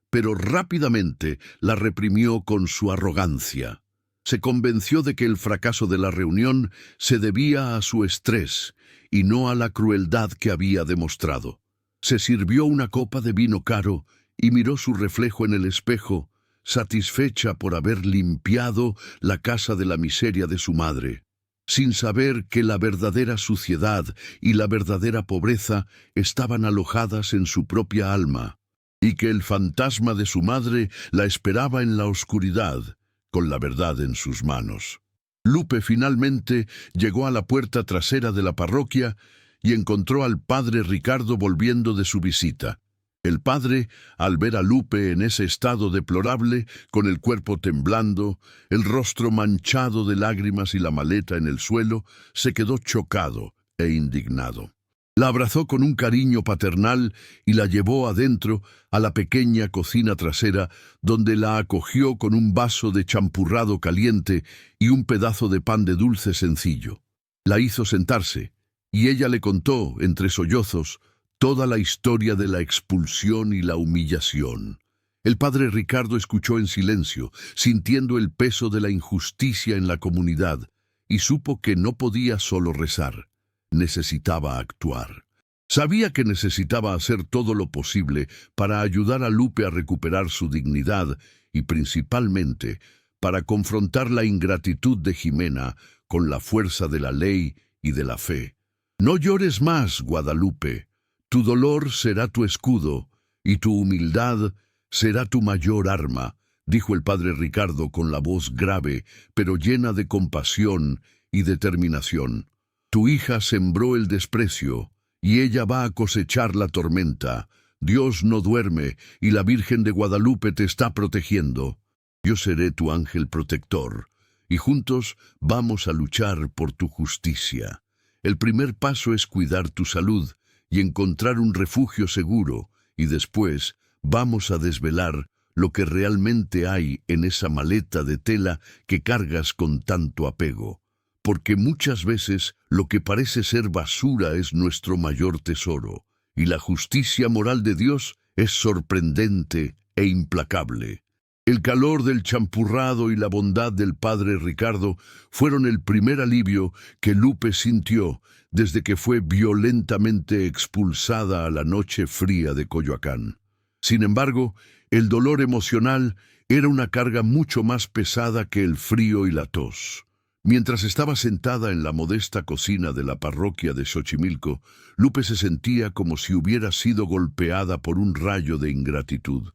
pero rápidamente la reprimió con su arrogancia. Se convenció de que el fracaso de la reunión se debía a su estrés y no a la crueldad que había demostrado. Se sirvió una copa de vino caro y miró su reflejo en el espejo, satisfecha por haber limpiado la casa de la miseria de su madre, sin saber que la verdadera suciedad y la verdadera pobreza estaban alojadas en su propia alma, y que el fantasma de su madre la esperaba en la oscuridad, con la verdad en sus manos. Lupe finalmente llegó a la puerta trasera de la parroquia y encontró al padre Ricardo volviendo de su visita. El padre, al ver a Lupe en ese estado deplorable, con el cuerpo temblando, el rostro manchado de lágrimas y la maleta en el suelo, se quedó chocado e indignado. La abrazó con un cariño paternal y la llevó adentro a la pequeña cocina trasera, donde la acogió con un vaso de champurrado caliente y un pedazo de pan de dulce sencillo. La hizo sentarse, y ella le contó, entre sollozos, toda la historia de la expulsión y la humillación. El padre Ricardo escuchó en silencio, sintiendo el peso de la injusticia en la comunidad, y supo que no podía solo rezar. Necesitaba actuar. Sabía que necesitaba hacer todo lo posible para ayudar a Lupe a recuperar su dignidad y principalmente para confrontar la ingratitud de Jimena con la fuerza de la ley y de la fe. No llores más, Guadalupe. Tu dolor será tu escudo y tu humildad será tu mayor arma, dijo el padre Ricardo con la voz grave, pero llena de compasión y determinación. Tu hija sembró el desprecio, y ella va a cosechar la tormenta. Dios no duerme, y la Virgen de Guadalupe te está protegiendo. Yo seré tu ángel protector, y juntos vamos a luchar por tu justicia. El primer paso es cuidar tu salud y encontrar un refugio seguro, y después vamos a desvelar lo que realmente hay en esa maleta de tela que cargas con tanto apego. Porque muchas veces lo que parece ser basura es nuestro mayor tesoro, y la justicia moral de Dios es sorprendente e implacable. El calor del champurrado y la bondad del padre Ricardo fueron el primer alivio que Lupe sintió desde que fue violentamente expulsada a la noche fría de Coyoacán. Sin embargo, el dolor emocional era una carga mucho más pesada que el frío y la tos. Mientras estaba sentada en la modesta cocina de la parroquia de Xochimilco, Lupe se sentía como si hubiera sido golpeada por un rayo de ingratitud.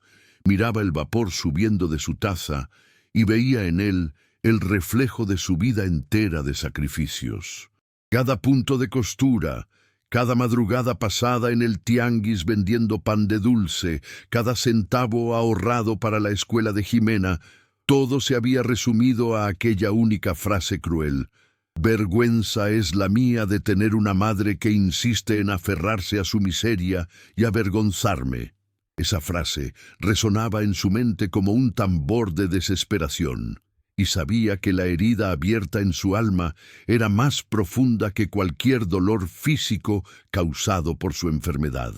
Miraba el vapor subiendo de su taza y veía en él el reflejo de su vida entera de sacrificios. Cada punto de costura, cada madrugada pasada en el tianguis vendiendo pan de dulce, cada centavo ahorrado para la escuela de Jimena, todo se había resumido a aquella única frase cruel: vergüenza es la mía de tener una madre que insiste en aferrarse a su miseria y avergonzarme. Esa frase resonaba en su mente como un tambor de desesperación, y sabía que la herida abierta en su alma era más profunda que cualquier dolor físico causado por su enfermedad.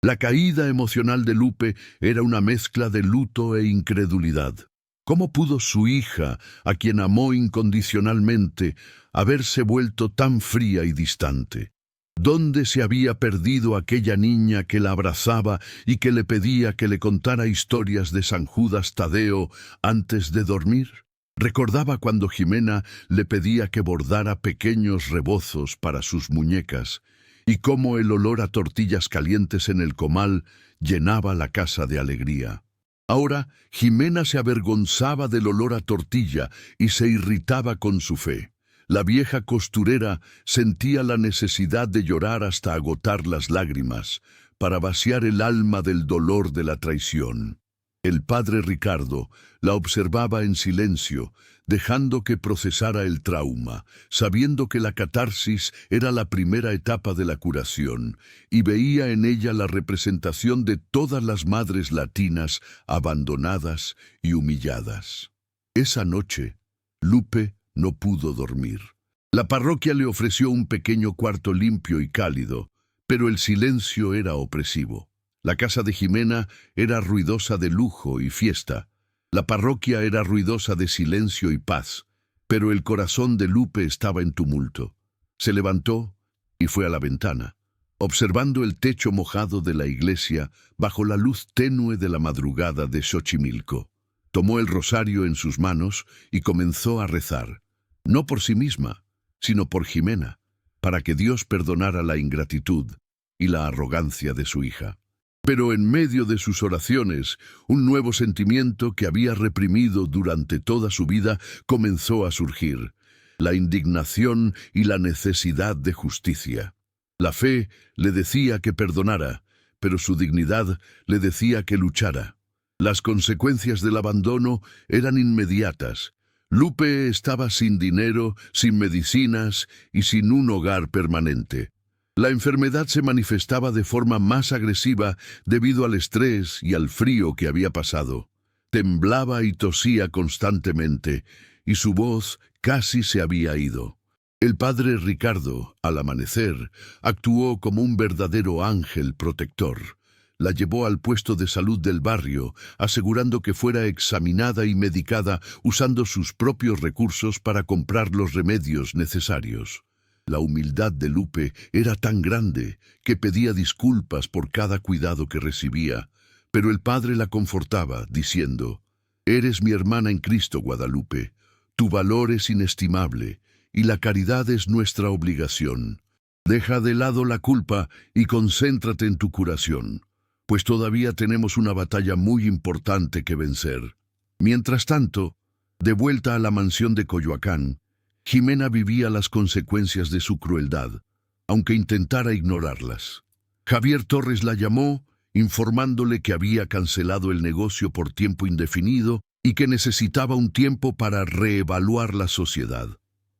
La caída emocional de Lupe era una mezcla de luto e incredulidad. ¿Cómo pudo su hija, a quien amó incondicionalmente, haberse vuelto tan fría y distante? ¿Dónde se había perdido aquella niña que la abrazaba y que le pedía que le contara historias de San Judas Tadeo antes de dormir? Recordaba cuando Jimena le pedía que bordara pequeños rebozos para sus muñecas, y cómo el olor a tortillas calientes en el comal llenaba la casa de alegría. Ahora, Jimena se avergonzaba del olor a tortilla y se irritaba con su fe. La vieja costurera sentía la necesidad de llorar hasta agotar las lágrimas, para vaciar el alma del dolor de la traición. El padre Ricardo la observaba en silencio, dejando que procesara el trauma, sabiendo que la catarsis era la primera etapa de la curación, y veía en ella la representación de todas las madres latinas abandonadas y humilladas. Esa noche, Lupe no pudo dormir. La parroquia le ofreció un pequeño cuarto limpio y cálido, pero el silencio era opresivo. La casa de Jimena era ruidosa de lujo y fiesta. La parroquia era ruidosa de silencio y paz, pero el corazón de Lupe estaba en tumulto. Se levantó y fue a la ventana, observando el techo mojado de la iglesia bajo la luz tenue de la madrugada de Xochimilco. Tomó el rosario en sus manos y comenzó a rezar, no por sí misma, sino por Jimena, para que Dios perdonara la ingratitud y la arrogancia de su hija. Pero en medio de sus oraciones, un nuevo sentimiento que había reprimido durante toda su vida comenzó a surgir: la indignación y la necesidad de justicia. La fe le decía que perdonara, pero su dignidad le decía que luchara. Las consecuencias del abandono eran inmediatas. Lupe estaba sin dinero, sin medicinas y sin un hogar permanente. La enfermedad se manifestaba de forma más agresiva debido al estrés y al frío que había pasado. Temblaba y tosía constantemente, y su voz casi se había ido. El padre Ricardo, al amanecer, actuó como un verdadero ángel protector. La llevó al puesto de salud del barrio, asegurando que fuera examinada y medicada usando sus propios recursos para comprar los remedios necesarios. La humildad de Lupe era tan grande que pedía disculpas por cada cuidado que recibía, pero el padre la confortaba, diciendo: «Eres mi hermana en Cristo, Guadalupe. Tu valor es inestimable, y la caridad es nuestra obligación. Deja de lado la culpa y concéntrate en tu curación, pues todavía tenemos una batalla muy importante que vencer». Mientras tanto, de vuelta a la mansión de Coyoacán, Jimena vivía las consecuencias de su crueldad, aunque intentara ignorarlas. Javier Torres la llamó, informándole que había cancelado el negocio por tiempo indefinido y que necesitaba un tiempo para reevaluar la sociedad.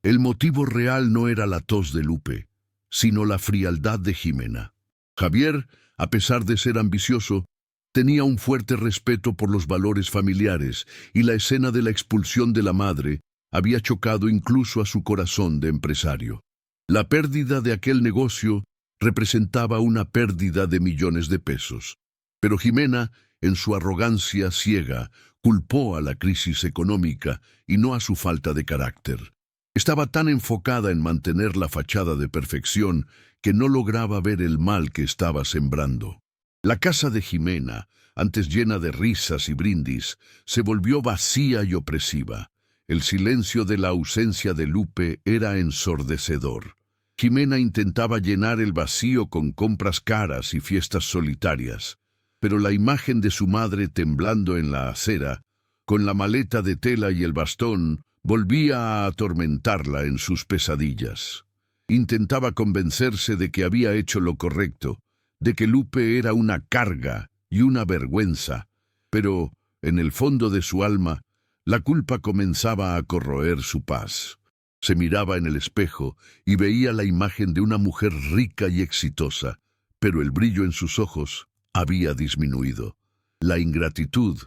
El motivo real no era la tos de Lupe, sino la frialdad de Jimena. Javier, a pesar de ser ambicioso, tenía un fuerte respeto por los valores familiares, y la escena de la expulsión de la madre había chocado incluso a su corazón de empresario. La pérdida de aquel negocio representaba una pérdida de millones de pesos. Pero Jimena, en su arrogancia ciega, culpó a la crisis económica y no a su falta de carácter. Estaba tan enfocada en mantener la fachada de perfección que no lograba ver el mal que estaba sembrando. La casa de Jimena, antes llena de risas y brindis, se volvió vacía y opresiva. El silencio de la ausencia de Lupe era ensordecedor. Jimena intentaba llenar el vacío con compras caras y fiestas solitarias, pero la imagen de su madre temblando en la acera, con la maleta de tela y el bastón, volvía a atormentarla en sus pesadillas. Intentaba convencerse de que había hecho lo correcto, de que Lupe era una carga y una vergüenza, pero, en el fondo de su alma, la culpa comenzaba a corroer su paz. Se miraba en el espejo y veía la imagen de una mujer rica y exitosa, pero el brillo en sus ojos había disminuido. La ingratitud,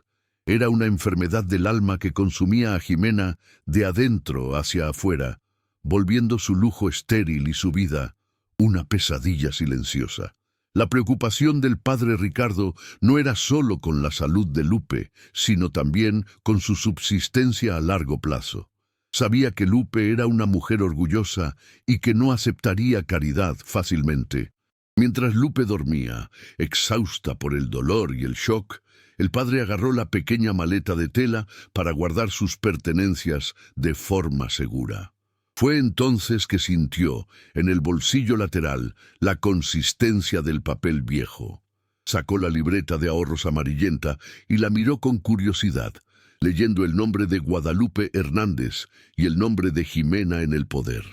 Era una enfermedad del alma que consumía a Jimena de adentro hacia afuera, volviendo su lujo estéril y su vida una pesadilla silenciosa. La preocupación del padre Ricardo no era solo con la salud de Lupe, sino también con su subsistencia a largo plazo. Sabía que Lupe era una mujer orgullosa y que no aceptaría caridad fácilmente. Mientras Lupe dormía, exhausta por el dolor y el shock, el padre agarró la pequeña maleta de tela para guardar sus pertenencias de forma segura. Fue entonces que sintió, en el bolsillo lateral, la consistencia del papel viejo. Sacó la libreta de ahorros amarillenta y la miró con curiosidad, leyendo el nombre de Guadalupe Hernández y el nombre de Jimena en el poder.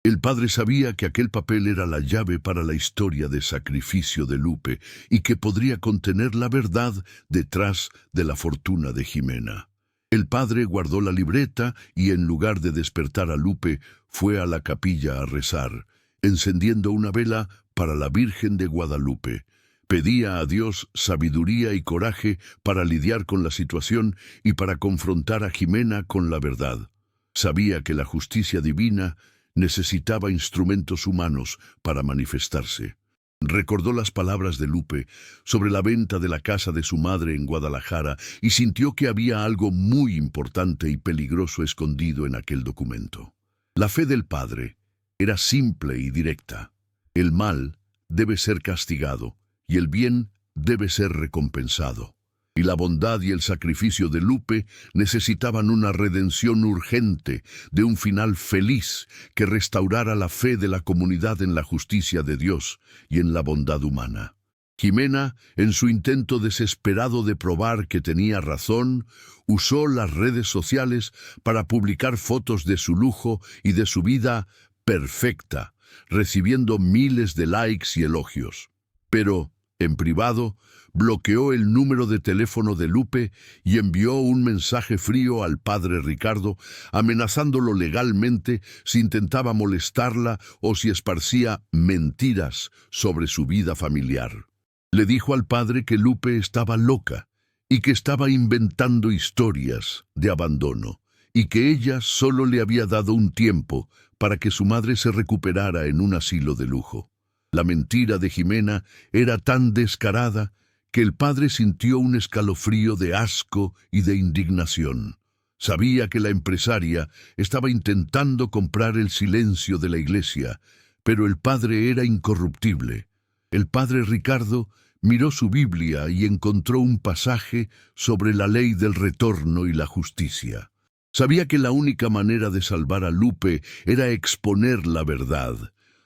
El padre sabía que aquel papel era la llave para la historia de sacrificio de Lupe y que podría contener la verdad detrás de la fortuna de Jimena. El padre guardó la libreta y, en lugar de despertar a Lupe, fue a la capilla a rezar, encendiendo una vela para la Virgen de Guadalupe. Pedía a Dios sabiduría y coraje para lidiar con la situación y para confrontar a Jimena con la verdad. Sabía que la justicia divina necesitaba instrumentos humanos para manifestarse. Recordó las palabras de Lupe sobre la venta de la casa de su madre en Guadalajara y sintió que había algo muy importante y peligroso escondido en aquel documento. La fe del padre era simple y directa. El mal debe ser castigado y el bien debe ser recompensado. Y la bondad y el sacrificio de Lupe necesitaban una redención urgente, de un final feliz que restaurara la fe de la comunidad en la justicia de Dios y en la bondad humana. Jimena, en su intento desesperado de probar que tenía razón, usó las redes sociales para publicar fotos de su lujo y de su vida perfecta, recibiendo miles de likes y elogios. Pero, en privado, bloqueó el número de teléfono de Lupe y envió un mensaje frío al padre Ricardo, amenazándolo legalmente si intentaba molestarla o si esparcía mentiras sobre su vida familiar. Le dijo al padre que Lupe estaba loca y que estaba inventando historias de abandono y que ella solo le había dado un tiempo para que su madre se recuperara en un asilo de lujo. La mentira de Jimena era tan descarada que el padre sintió un escalofrío de asco y de indignación. Sabía que la empresaria estaba intentando comprar el silencio de la iglesia, pero el padre era incorruptible. El padre Ricardo miró su Biblia y encontró un pasaje sobre la ley del retorno y la justicia. Sabía que la única manera de salvar a Lupe era exponer la verdad,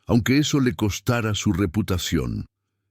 aunque eso le costara su reputación.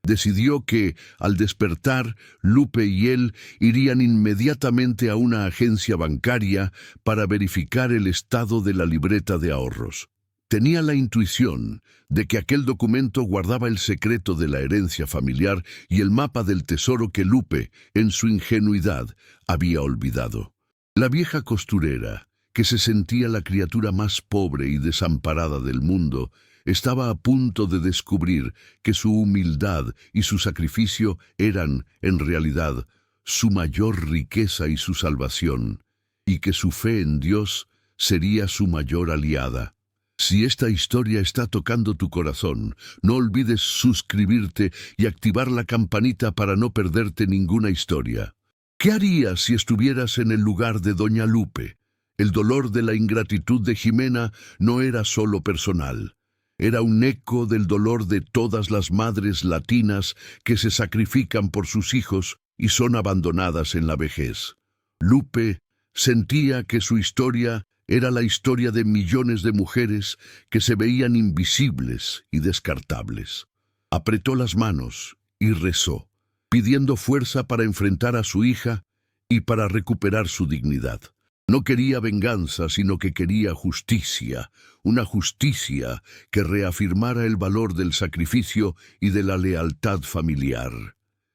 Decidió que, al despertar, Lupe y él irían inmediatamente a una agencia bancaria para verificar el estado de la libreta de ahorros. Tenía la intuición de que aquel documento guardaba el secreto de la herencia familiar y el mapa del tesoro que Lupe, en su ingenuidad, había olvidado. La vieja costurera, que se sentía la criatura más pobre y desamparada del mundo, estaba a punto de descubrir que su humildad y su sacrificio eran, en realidad, su mayor riqueza y su salvación, y que su fe en Dios sería su mayor aliada. Si esta historia está tocando tu corazón, no olvides suscribirte y activar la campanita para no perderte ninguna historia. ¿Qué harías si estuvieras en el lugar de Doña Lupe? El dolor de la ingratitud de Jimena no era solo personal. Era un eco del dolor de todas las madres latinas que se sacrifican por sus hijos y son abandonadas en la vejez. Lupe sentía que su historia era la historia de millones de mujeres que se veían invisibles y descartables. Apretó las manos y rezó, pidiendo fuerza para enfrentar a su hija y para recuperar su dignidad. No quería venganza, sino que quería justicia, una justicia que reafirmara el valor del sacrificio y de la lealtad familiar.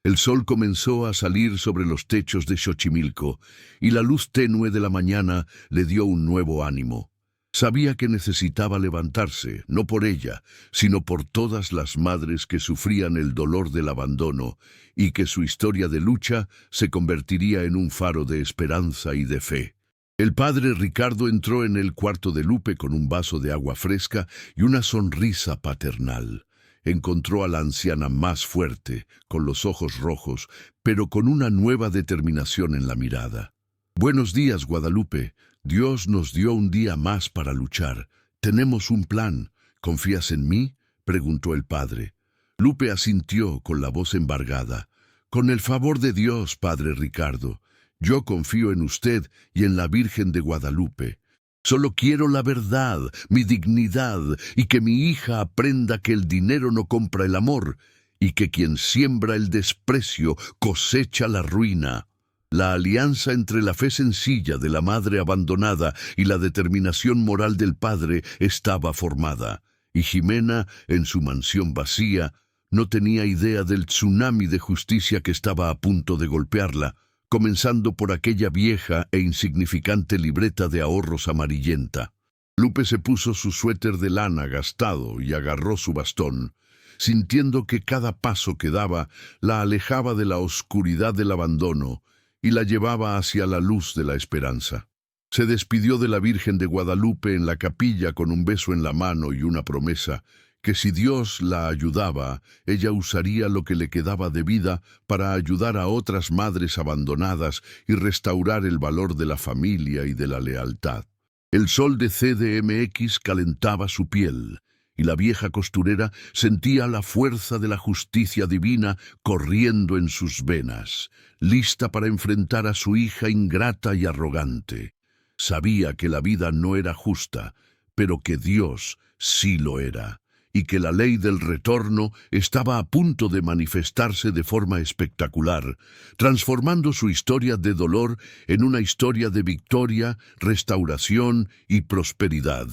El sol comenzó a salir sobre los techos de Xochimilco, y la luz tenue de la mañana le dio un nuevo ánimo. Sabía que necesitaba levantarse, no por ella, sino por todas las madres que sufrían el dolor del abandono y que su historia de lucha se convertiría en un faro de esperanza y de fe. El padre Ricardo entró en el cuarto de Lupe con un vaso de agua fresca y una sonrisa paternal. Encontró a la anciana más fuerte, con los ojos rojos, pero con una nueva determinación en la mirada. «Buenos días, Guadalupe. Dios nos dio un día más para luchar. Tenemos un plan. ¿Confías en mí?», preguntó el padre. Lupe asintió con la voz embargada. «Con el favor de Dios, padre Ricardo. Yo confío en usted y en la Virgen de Guadalupe. Solo quiero la verdad, mi dignidad, y que mi hija aprenda que el dinero no compra el amor, y que quien siembra el desprecio cosecha la ruina». La alianza entre la fe sencilla de la madre abandonada y la determinación moral del padre estaba formada, y Jimena, en su mansión vacía, no tenía idea del tsunami de justicia que estaba a punto de golpearla, comenzando por aquella vieja e insignificante libreta de ahorros amarillenta. Lupe se puso su suéter de lana gastado y agarró su bastón, sintiendo que cada paso que daba la alejaba de la oscuridad del abandono y la llevaba hacia la luz de la esperanza. Se despidió de la Virgen de Guadalupe en la capilla con un beso en la mano y una promesa, que si Dios la ayudaba, ella usaría lo que le quedaba de vida para ayudar a otras madres abandonadas y restaurar el valor de la familia y de la lealtad. El sol de CDMX calentaba su piel, y la vieja costurera sentía la fuerza de la justicia divina corriendo en sus venas, lista para enfrentar a su hija ingrata y arrogante. Sabía que la vida no era justa, pero que Dios sí lo era, y que la ley del retorno estaba a punto de manifestarse de forma espectacular, transformando su historia de dolor en una historia de victoria, restauración y prosperidad.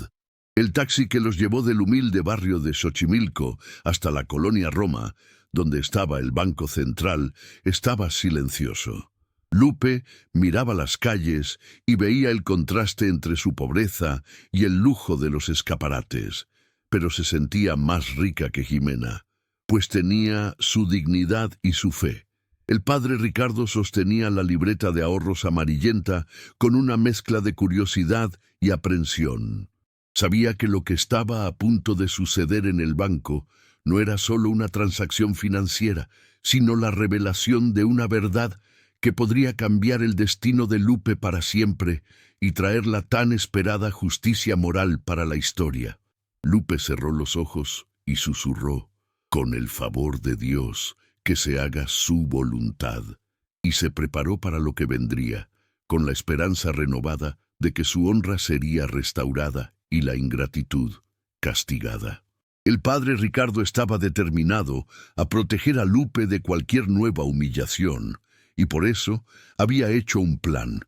El taxi que los llevó del humilde barrio de Xochimilco hasta la colonia Roma, donde estaba el Banco Central, estaba silencioso. Lupe miraba las calles y veía el contraste entre su pobreza y el lujo de los escaparates, pero se sentía más rica que Jimena, pues tenía su dignidad y su fe. El padre Ricardo sostenía la libreta de ahorros amarillenta con una mezcla de curiosidad y aprensión. Sabía que lo que estaba a punto de suceder en el banco no era solo una transacción financiera, sino la revelación de una verdad que podría cambiar el destino de Lupe para siempre y traer la tan esperada justicia moral para la historia. Lupe cerró los ojos y susurró: «Con el favor de Dios, que se haga su voluntad», y se preparó para lo que vendría, con la esperanza renovada de que su honra sería restaurada y la ingratitud castigada. El padre Ricardo estaba determinado a proteger a Lupe de cualquier nueva humillación, y por eso había hecho un plan.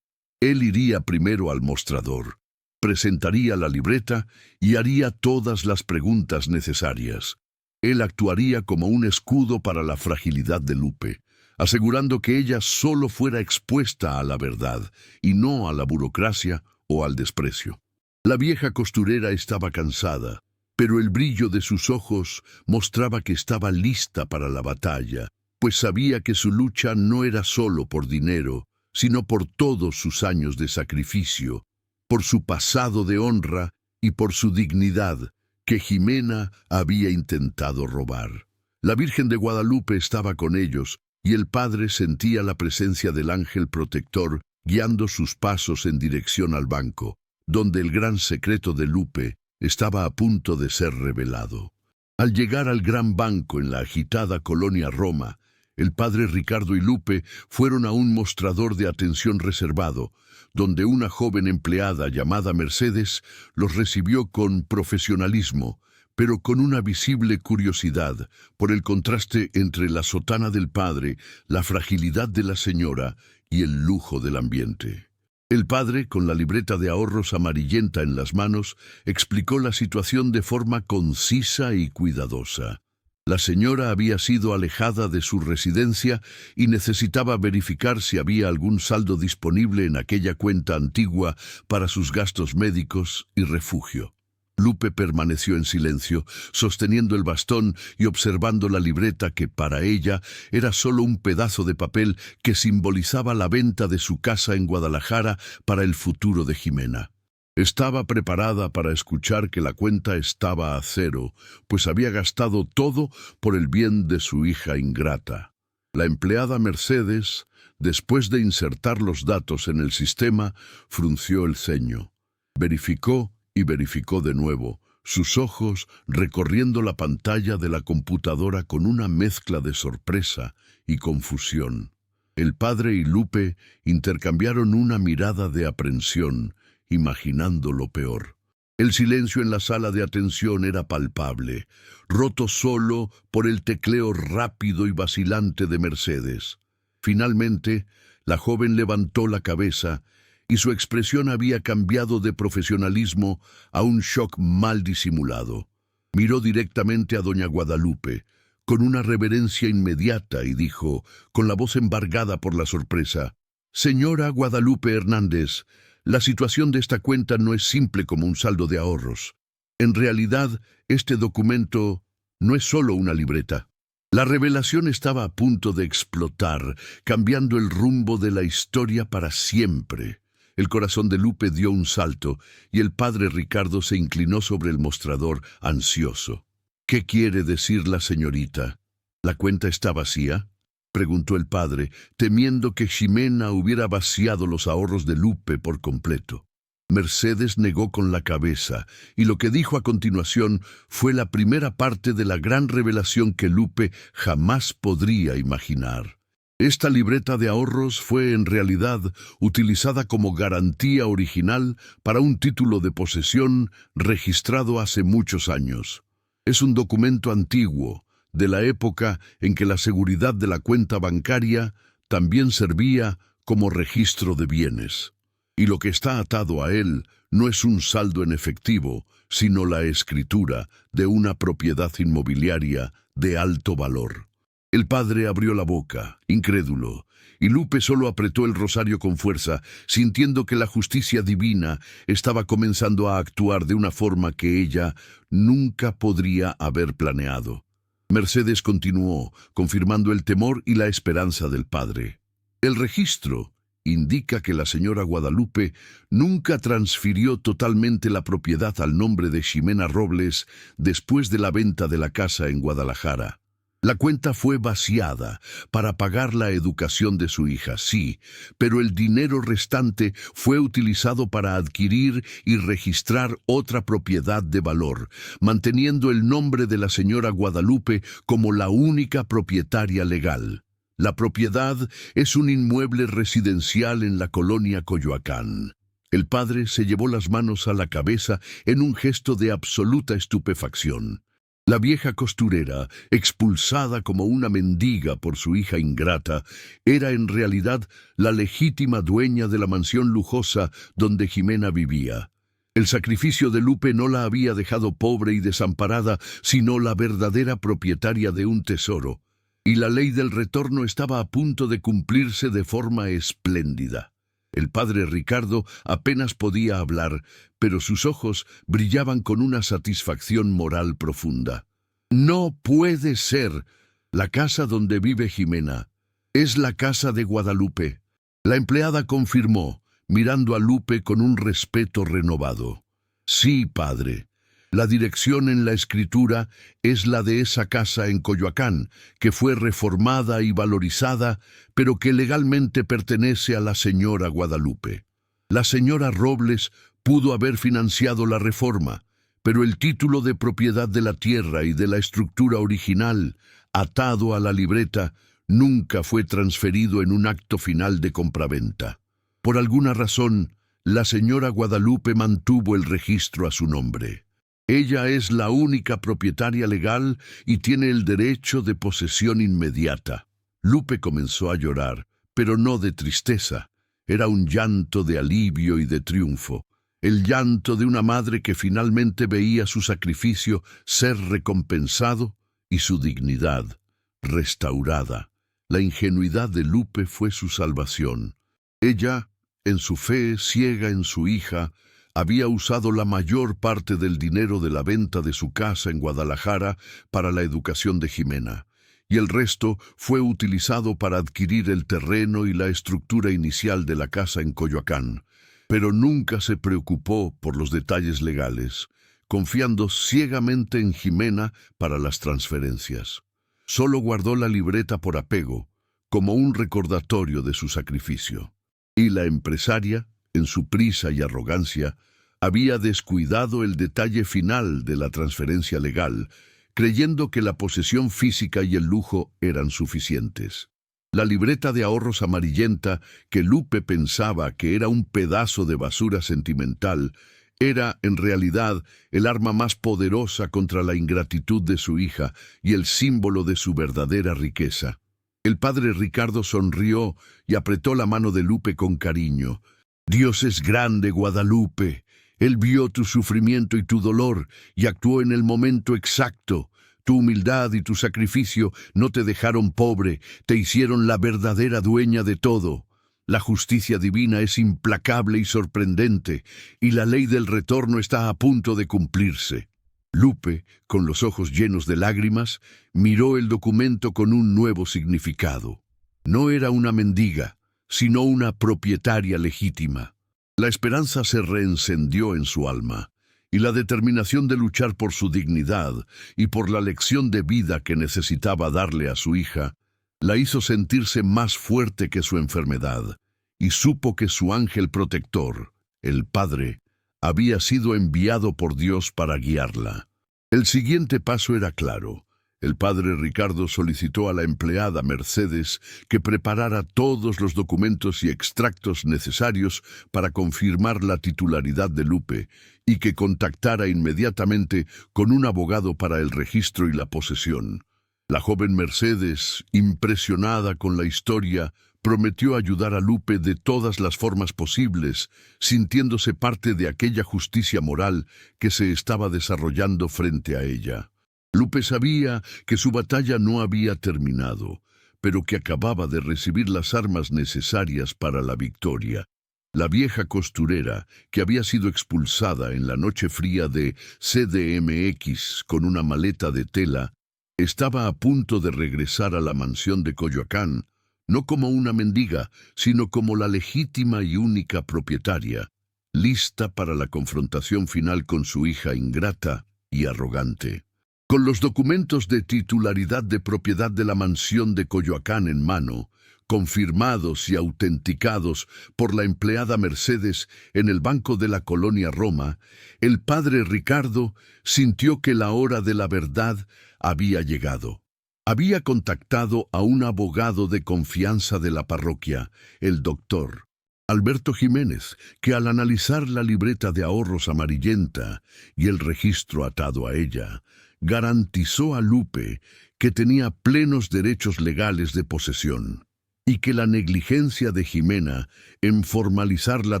Él iría primero al mostrador, presentaría la libreta y haría todas las preguntas necesarias. Él actuaría como un escudo para la fragilidad de Lupe, asegurando que ella solo fuera expuesta a la verdad y no a la burocracia o al desprecio. La vieja costurera estaba cansada, pero el brillo de sus ojos mostraba que estaba lista para la batalla, pues sabía que su lucha no era solo por dinero, sino por todos sus años de sacrificio, por su pasado de honra y por su dignidad, que Jimena había intentado robar. La Virgen de Guadalupe estaba con ellos, y el padre sentía la presencia del ángel protector guiando sus pasos en dirección al banco, donde el gran secreto de Lupe estaba a punto de ser revelado. Al llegar al gran banco en la agitada colonia Roma, el padre Ricardo y Lupe fueron a un mostrador de atención reservado, donde una joven empleada llamada Mercedes los recibió con profesionalismo, pero con una visible curiosidad por el contraste entre la sotana del padre, la fragilidad de la señora y el lujo del ambiente. El padre, con la libreta de ahorros amarillenta en las manos, explicó la situación de forma concisa y cuidadosa. La señora había sido alejada de su residencia y necesitaba verificar si había algún saldo disponible en aquella cuenta antigua para sus gastos médicos y refugio. Lupe permaneció en silencio, sosteniendo el bastón y observando la libreta que para ella era solo un pedazo de papel que simbolizaba la venta de su casa en Guadalajara para el futuro de Jimena. Estaba preparada para escuchar que la cuenta estaba a cero, pues había gastado todo por el bien de su hija ingrata. La empleada Mercedes, después de insertar los datos en el sistema, frunció el ceño. Verificó y verificó de nuevo, sus ojos recorriendo la pantalla de la computadora con una mezcla de sorpresa y confusión. El padre y Lupe intercambiaron una mirada de aprensión, imaginando lo peor. El silencio en la sala de atención era palpable, roto solo por el tecleo rápido y vacilante de Mercedes. Finalmente, la joven levantó la cabeza y su expresión había cambiado de profesionalismo a un shock mal disimulado. Miró directamente a doña Guadalupe, con una reverencia inmediata, y dijo, con la voz embargada por la sorpresa: «Señora Guadalupe Hernández, la situación de esta cuenta no es simple como un saldo de ahorros. En realidad, este documento no es solo una libreta». La revelación estaba a punto de explotar, cambiando el rumbo de la historia para siempre. El corazón de Lupe dio un salto y el padre Ricardo se inclinó sobre el mostrador, ansioso. «¿Qué quiere decir la señorita? ¿La cuenta está vacía?», preguntó el padre, temiendo que Ximena hubiera vaciado los ahorros de Lupe por completo. Mercedes negó con la cabeza, y lo que dijo a continuación fue la primera parte de la gran revelación que Lupe jamás podría imaginar. Esta libreta de ahorros fue en realidad utilizada como garantía original para un título de posesión registrado hace muchos años. Es un documento antiguo, de la época en que la seguridad de la cuenta bancaria también servía como registro de bienes. Y lo que está atado a él no es un saldo en efectivo, sino la escritura de una propiedad inmobiliaria de alto valor. El padre abrió la boca, incrédulo, y Lupe solo apretó el rosario con fuerza, sintiendo que la justicia divina estaba comenzando a actuar de una forma que ella nunca podría haber planeado. Mercedes continuó, confirmando el temor y la esperanza del padre. «El registro indica que la señora Guadalupe nunca transfirió totalmente la propiedad al nombre de Ximena Robles después de la venta de la casa en Guadalajara. La cuenta fue vaciada para pagar la educación de su hija, sí, pero el dinero restante fue utilizado para adquirir y registrar otra propiedad de valor, manteniendo el nombre de la señora Guadalupe como la única propietaria legal. La propiedad es un inmueble residencial en la colonia Coyoacán». El padre se llevó las manos a la cabeza en un gesto de absoluta estupefacción. La vieja costurera, expulsada como una mendiga por su hija ingrata, era en realidad la legítima dueña de la mansión lujosa donde Ximena vivía. El sacrificio de Lupe no la había dejado pobre y desamparada, sino la verdadera propietaria de un tesoro. Y la ley del retorno estaba a punto de cumplirse de forma espléndida. El padre Ricardo apenas podía hablar, pero sus ojos brillaban con una satisfacción moral profunda. «No puede ser. La casa donde vive Ximena es la casa de Guadalupe». La empleada confirmó, mirando a Lupe con un respeto renovado. «Sí, padre. La dirección en la escritura es la de esa casa en Coyoacán, que fue reformada y valorizada, pero que legalmente pertenece a la señora Guadalupe. La señora Robles pudo haber financiado la reforma, pero el título de propiedad de la tierra y de la estructura original, atado a la libreta, nunca fue transferido en un acto final de compraventa. Por alguna razón, la señora Guadalupe mantuvo el registro a su nombre. Ella es la única propietaria legal y tiene el derecho de posesión inmediata». Lupe comenzó a llorar, pero no de tristeza. Era un llanto de alivio y de triunfo. El llanto de una madre que finalmente veía su sacrificio ser recompensado y su dignidad restaurada. La ingenuidad de Lupe fue su salvación. Ella, en su fe ciega en su hija, había usado la mayor parte del dinero de la venta de su casa en Guadalajara para la educación de Jimena, y el resto fue utilizado para adquirir el terreno y la estructura inicial de la casa en Coyoacán. Pero nunca se preocupó por los detalles legales, confiando ciegamente en Jimena para las transferencias. Solo guardó la libreta por apego, como un recordatorio de su sacrificio. Y la empresaria, en su prisa y arrogancia, había descuidado el detalle final de la transferencia legal, creyendo que la posesión física y el lujo eran suficientes. La libreta de ahorros amarillenta, que Lupe pensaba que era un pedazo de basura sentimental, era, en realidad, el arma más poderosa contra la ingratitud de su hija y el símbolo de su verdadera riqueza. El padre Ricardo sonrió y apretó la mano de Lupe con cariño. «Dios es grande, Guadalupe. Él vio tu sufrimiento y tu dolor y actuó en el momento exacto. Tu humildad y tu sacrificio no te dejaron pobre, te hicieron la verdadera dueña de todo. La justicia divina es implacable y sorprendente, y la ley del retorno está a punto de cumplirse». Lupe, con los ojos llenos de lágrimas, miró el documento con un nuevo significado. No era una mendiga, sino una propietaria legítima. La esperanza se reencendió en su alma, y la determinación de luchar por su dignidad y por la lección de vida que necesitaba darle a su hija, la hizo sentirse más fuerte que su enfermedad, y supo que su ángel protector, el Padre, había sido enviado por Dios para guiarla. El siguiente paso era claro. El padre Ricardo solicitó a la empleada Mercedes que preparara todos los documentos y extractos necesarios para confirmar la titularidad de Lupe y que contactara inmediatamente con un abogado para el registro y la posesión. La joven Mercedes, impresionada con la historia, prometió ayudar a Lupe de todas las formas posibles, sintiéndose parte de aquella justicia moral que se estaba desarrollando frente a ella. Lupe sabía que su batalla no había terminado, pero que acababa de recibir las armas necesarias para la victoria. La vieja costurera, que había sido expulsada en la noche fría de CDMX con una maleta de tela, estaba a punto de regresar a la mansión de Coyoacán, no como una mendiga, sino como la legítima y única propietaria, lista para la confrontación final con su hija ingrata y arrogante. Con los documentos de titularidad de propiedad de la mansión de Coyoacán en mano, confirmados y autenticados por la empleada Mercedes en el banco de la colonia Roma, el padre Ricardo sintió que la hora de la verdad había llegado. Había contactado a un abogado de confianza de la parroquia, el doctor Alberto Jiménez, que al analizar la libreta de ahorros amarillenta y el registro atado a ella, garantizó a Lupe que tenía plenos derechos legales de posesión y que la negligencia de Jimena en formalizar la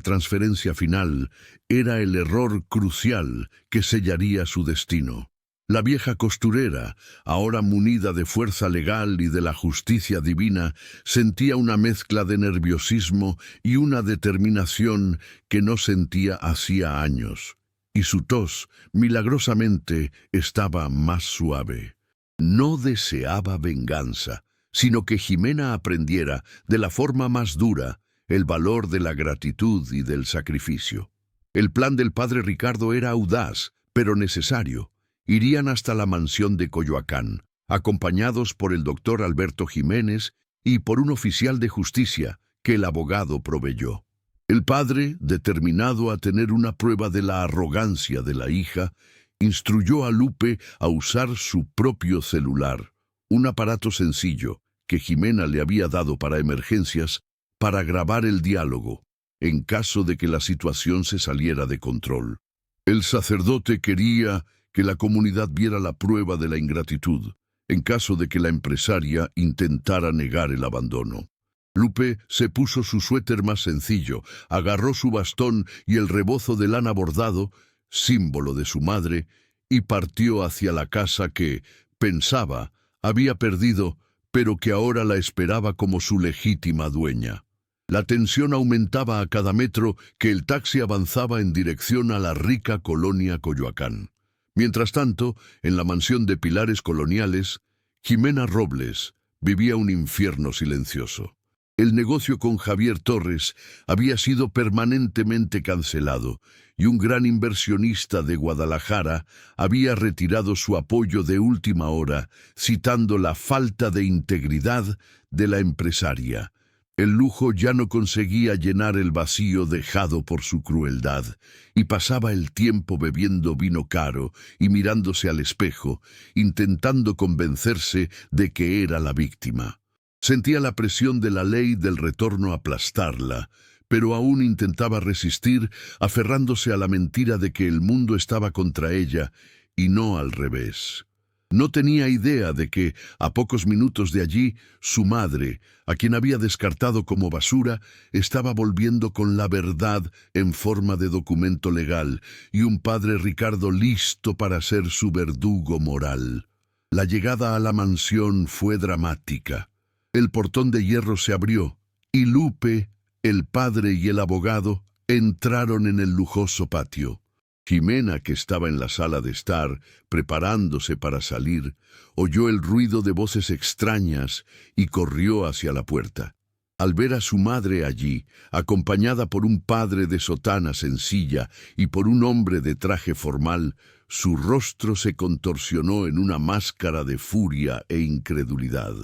transferencia final era el error crucial que sellaría su destino. La vieja costurera, ahora munida de fuerza legal y de la justicia divina, sentía una mezcla de nerviosismo y una determinación que no sentía hacía años, y su tos, milagrosamente, estaba más suave. No deseaba venganza, sino que Jimena aprendiera, de la forma más dura, el valor de la gratitud y del sacrificio. El plan del padre Ricardo era audaz, pero necesario. Irían hasta la mansión de Coyoacán, acompañados por el doctor Alberto Jiménez y por un oficial de justicia que el abogado proveyó. El padre, determinado a tener una prueba de la arrogancia de la hija, instruyó a Lupe a usar su propio celular, un aparato sencillo que Jimena le había dado para emergencias, para grabar el diálogo, en caso de que la situación se saliera de control. El sacerdote quería que la comunidad viera la prueba de la ingratitud, en caso de que la empresaria intentara negar el abandono. Lupe se puso su suéter más sencillo, agarró su bastón y el rebozo de lana bordado, símbolo de su madre, y partió hacia la casa que, Pensaba, había perdido, pero que ahora la esperaba como su legítima dueña. La tensión aumentaba a cada metro que el taxi avanzaba en dirección a la rica colonia Coyoacán. Mientras tanto, en la mansión de pilares coloniales, Jimena Robles vivía un infierno silencioso. El negocio con Javier Torres había sido permanentemente cancelado y un gran inversionista de Guadalajara había retirado su apoyo de última hora, citando la falta de integridad de la empresaria. El lujo ya no conseguía llenar el vacío dejado por su crueldad, y pasaba el tiempo bebiendo vino caro y mirándose al espejo, intentando convencerse de que era la víctima. Sentía la presión de la ley del retorno aplastarla, pero aún intentaba resistir, aferrándose a la mentira de que el mundo estaba contra ella y no al revés. No tenía idea de que, a pocos minutos de allí, su madre, a quien había descartado como basura, estaba volviendo con la verdad en forma de documento legal, y un padre Ricardo listo para ser su verdugo moral. La llegada a la mansión fue dramática. El portón de hierro se abrió, y Lupe, el padre y el abogado entraron en el lujoso patio. Jimena, que estaba en la sala de estar, preparándose para salir, oyó el ruido de voces extrañas y corrió hacia la puerta. Al ver a su madre allí, acompañada por un padre de sotana sencilla y por un hombre de traje formal, su rostro se contorsionó en una máscara de furia e incredulidad.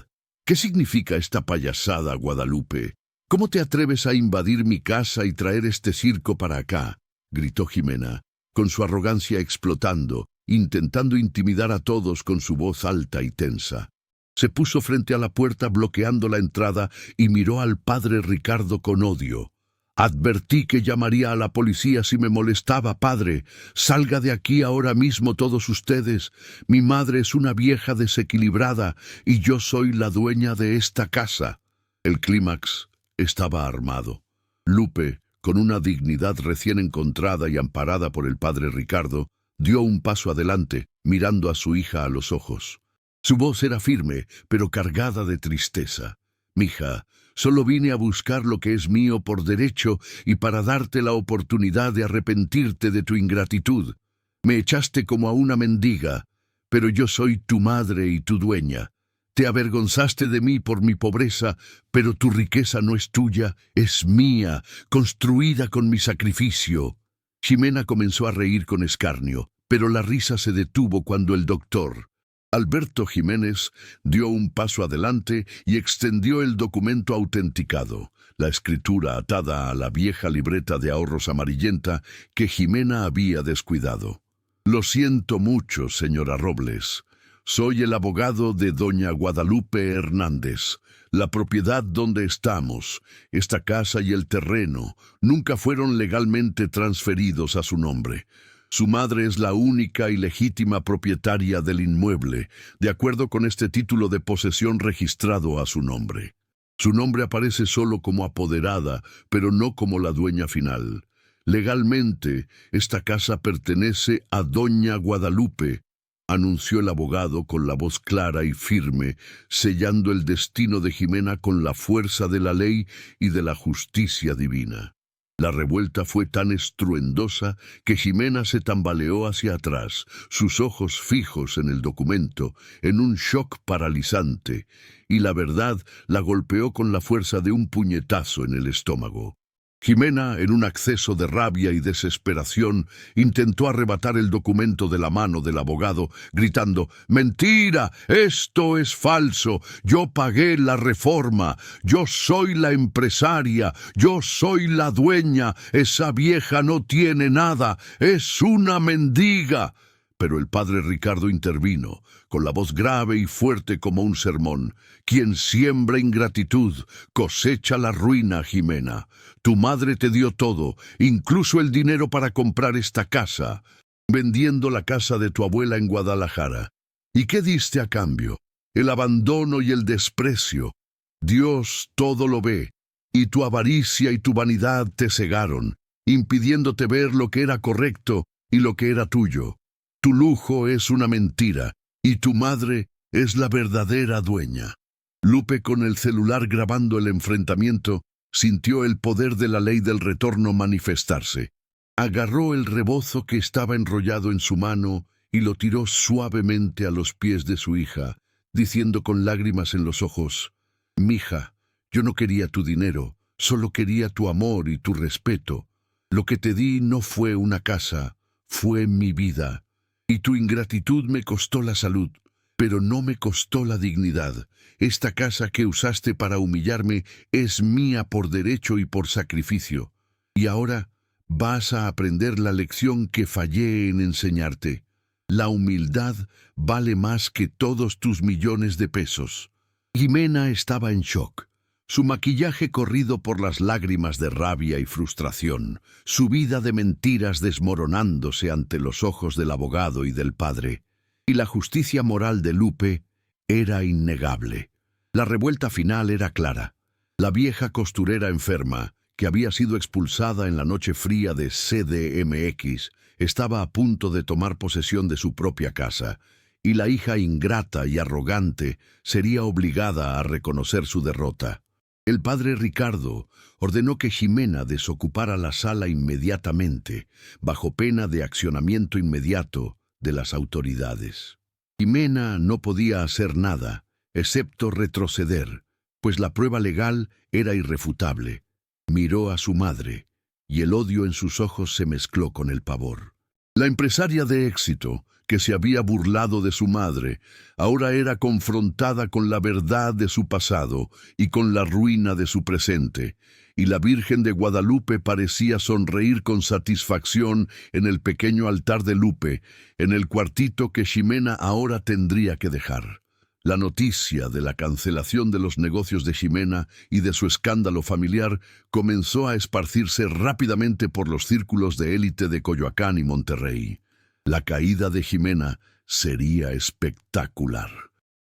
¿Qué significa esta payasada, Guadalupe? ¿Cómo te atreves a invadir mi casa y traer este circo para acá?, gritó Jimena, con su arrogancia explotando, intentando intimidar a todos con su voz alta y tensa. Se puso frente a la puerta bloqueando la entrada y miró al padre Ricardo con odio. «Advertí que llamaría a la policía si me molestaba, padre. Salga de aquí ahora mismo todos ustedes. Mi madre es una vieja desequilibrada y yo soy la dueña de esta casa». El clímax estaba armado. Lupe, con una dignidad recién encontrada y amparada por el padre Ricardo, dio un paso adelante, mirando a su hija a los ojos. Su voz era firme, pero cargada de tristeza. «Mija, solo vine a buscar lo que es mío por derecho y para darte la oportunidad de arrepentirte de tu ingratitud. Me echaste como a una mendiga, pero yo soy tu madre y tu dueña. Te avergonzaste de mí por mi pobreza, pero tu riqueza no es tuya, es mía, construida con mi sacrificio». Jimena comenzó a reír con escarnio, pero la risa se detuvo cuando el doctor Alberto Jiménez dio un paso adelante y extendió el documento autenticado, la escritura atada a la vieja libreta de ahorros amarillenta que Jimena había descuidado. «Lo siento mucho, señora Robles. Soy el abogado de doña Guadalupe Hernández. La propiedad donde estamos, esta casa y el terreno, nunca fueron legalmente transferidos a su nombre. Su madre es la única y legítima propietaria del inmueble, de acuerdo con este título de posesión registrado a su nombre. Su nombre aparece solo como apoderada, pero no como la dueña final. Legalmente, esta casa pertenece a doña Guadalupe», anunció el abogado con la voz clara y firme, sellando el destino de Jimena con la fuerza de la ley y de la justicia divina. La revuelta fue tan estruendosa que Jimena se tambaleó hacia atrás, sus ojos fijos en el documento, en un shock paralizante, y la verdad la golpeó con la fuerza de un puñetazo en el estómago. Jimena, en un acceso de rabia y desesperación, intentó arrebatar el documento de la mano del abogado, gritando: «¡Mentira! ¡Esto es falso! Yo pagué la reforma. Yo soy la empresaria. Yo soy la dueña. Esa vieja no tiene nada. Es una mendiga». Pero el padre Ricardo intervino, con la voz grave y fuerte como un sermón: «Quien siembra ingratitud, cosecha la ruina, Jimena. Tu madre te dio todo, incluso el dinero para comprar esta casa, vendiendo la casa de tu abuela en Guadalajara. ¿Y qué diste a cambio? El abandono y el desprecio. Dios todo lo ve, y tu avaricia y tu vanidad te cegaron, impidiéndote ver lo que era correcto y lo que era tuyo. Tu lujo es una mentira, y tu madre es la verdadera dueña. Lupe, con el celular grabando el enfrentamiento, sintió el poder de la ley del retorno manifestarse. Agarró el rebozo que estaba enrollado en su mano y lo tiró suavemente a los pies de su hija, diciendo con lágrimas en los ojos: «Mija, yo no quería tu dinero, solo quería tu amor y tu respeto. Lo que te di no fue una casa, fue mi vida. Y tu ingratitud me costó la salud, pero no me costó la dignidad. Esta casa que usaste para humillarme es mía por derecho y por sacrificio. Y ahora vas a aprender la lección que fallé en enseñarte. La humildad vale más que todos tus millones de pesos». Jimena estaba en shock. Su maquillaje corrido por las lágrimas de rabia y frustración, su vida de mentiras desmoronándose ante los ojos del abogado y del padre. Y la justicia moral de Lupe era innegable. La revuelta final era clara. La vieja costurera enferma, que había sido expulsada en la noche fría de CDMX, estaba a punto de tomar posesión de su propia casa, y la hija ingrata y arrogante sería obligada a reconocer su derrota. El padre Ricardo ordenó que Jimena desocupara la sala inmediatamente, bajo pena de accionamiento inmediato de las autoridades. Jimena no podía hacer nada, excepto retroceder, pues la prueba legal era irrefutable. Miró a su madre, y el odio en sus ojos se mezcló con el pavor. La empresaria de éxito, que se había burlado de su madre, ahora era confrontada con la verdad de su pasado y con la ruina de su presente, y la Virgen de Guadalupe parecía sonreír con satisfacción en el pequeño altar de Lupe, en el cuartito que Jimena ahora tendría que dejar. La noticia de la cancelación de los negocios de Jimena y de su escándalo familiar comenzó a esparcirse rápidamente por los círculos de élite de Coyoacán y Monterrey. La caída de Jimena sería espectacular.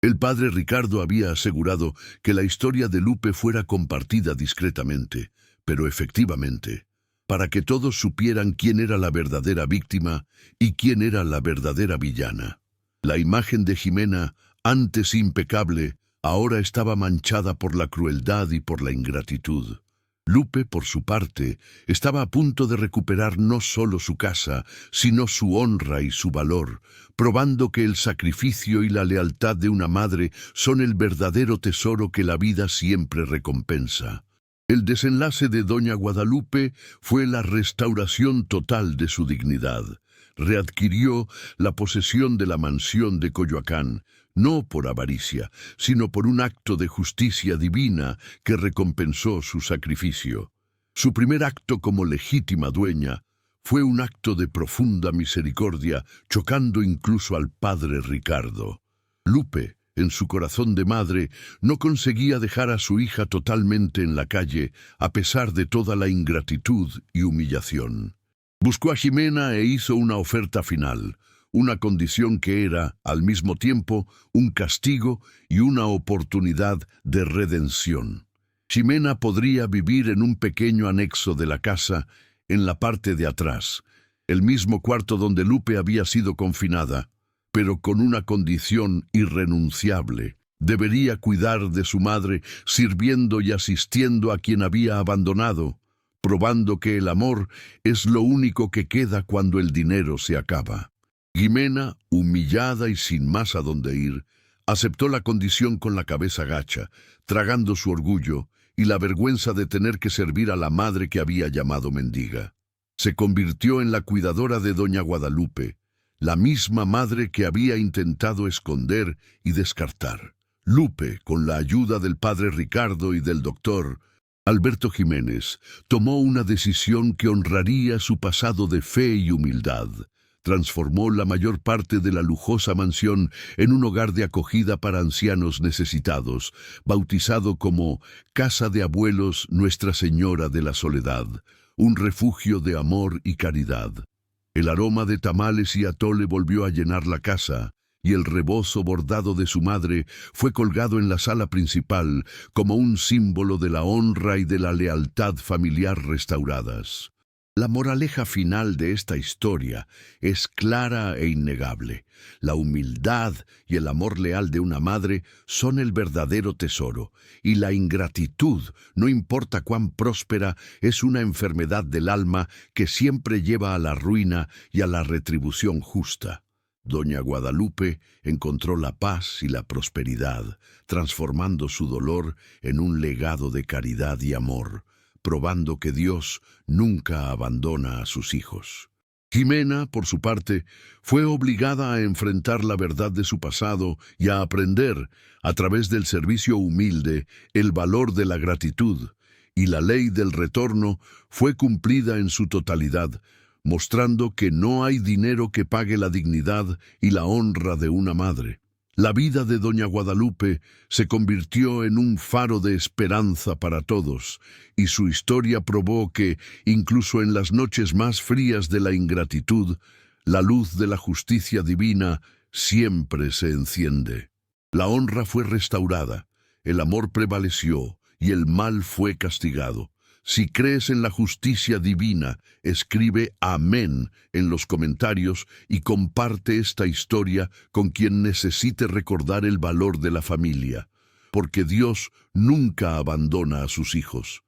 El padre Ricardo había asegurado que la historia de Lupe fuera compartida discretamente, pero efectivamente, para que todos supieran quién era la verdadera víctima y quién era la verdadera villana. La imagen de Jimena, antes impecable, ahora estaba manchada por la crueldad y por la ingratitud. Lupe, por su parte, estaba a punto de recuperar no solo su casa, sino su honra y su valor, probando que el sacrificio y la lealtad de una madre son el verdadero tesoro que la vida siempre recompensa. El desenlace de doña Guadalupe fue la restauración total de su dignidad. Readquirió la posesión de la mansión de Coyoacán, no por avaricia, sino por un acto de justicia divina que recompensó su sacrificio. Su primer acto como legítima dueña fue un acto de profunda misericordia, chocando incluso al padre Ricardo. Lupe, en su corazón de madre, no conseguía dejar a su hija totalmente en la calle, a pesar de toda la ingratitud y humillación. Buscó a Jimena e hizo una oferta final, una condición que era, al mismo tiempo, un castigo y una oportunidad de redención. Jimena podría vivir en un pequeño anexo de la casa, en la parte de atrás, el mismo cuarto donde Lupe había sido confinada, pero con una condición irrenunciable. Debería cuidar de su madre, sirviendo y asistiendo a quien había abandonado, probando que el amor es lo único que queda cuando el dinero se acaba. Jimena, humillada y sin más a dónde ir, aceptó la condición con la cabeza gacha, tragando su orgullo y la vergüenza de tener que servir a la madre que había llamado mendiga. Se convirtió en la cuidadora de doña Guadalupe, la misma madre que había intentado esconder y descartar. Lupe, con la ayuda del padre Ricardo y del doctor Alberto Jiménez, tomó una decisión que honraría su pasado de fe y humildad. Transformó la mayor parte de la lujosa mansión en un hogar de acogida para ancianos necesitados, bautizado como Casa de Abuelos Nuestra Señora de la Soledad, un refugio de amor y caridad. El aroma de tamales y atole volvió a llenar la casa, y el rebozo bordado de su madre fue colgado en la sala principal como un símbolo de la honra y de la lealtad familiar restauradas. La moraleja final de esta historia es clara e innegable. La humildad y el amor leal de una madre son el verdadero tesoro, y la ingratitud, no importa cuán próspera, es una enfermedad del alma que siempre lleva a la ruina y a la retribución justa. Doña Guadalupe encontró la paz y la prosperidad, transformando su dolor en un legado de caridad y amor, probando que Dios nunca abandona a sus hijos. Jimena, por su parte, fue obligada a enfrentar la verdad de su pasado y a aprender, a través del servicio humilde, el valor de la gratitud, y la ley del retorno fue cumplida en su totalidad, mostrando que no hay dinero que pague la dignidad y la honra de una madre. La vida de Doña Guadalupe se convirtió en un faro de esperanza para todos, y su historia probó que, incluso en las noches más frías de la ingratitud, la luz de la justicia divina siempre se enciende. La honra fue restaurada, el amor prevaleció y el mal fue castigado. Si crees en la justicia divina, escribe amén en los comentarios y comparte esta historia con quien necesite recordar el valor de la familia, porque Dios nunca abandona a sus hijos.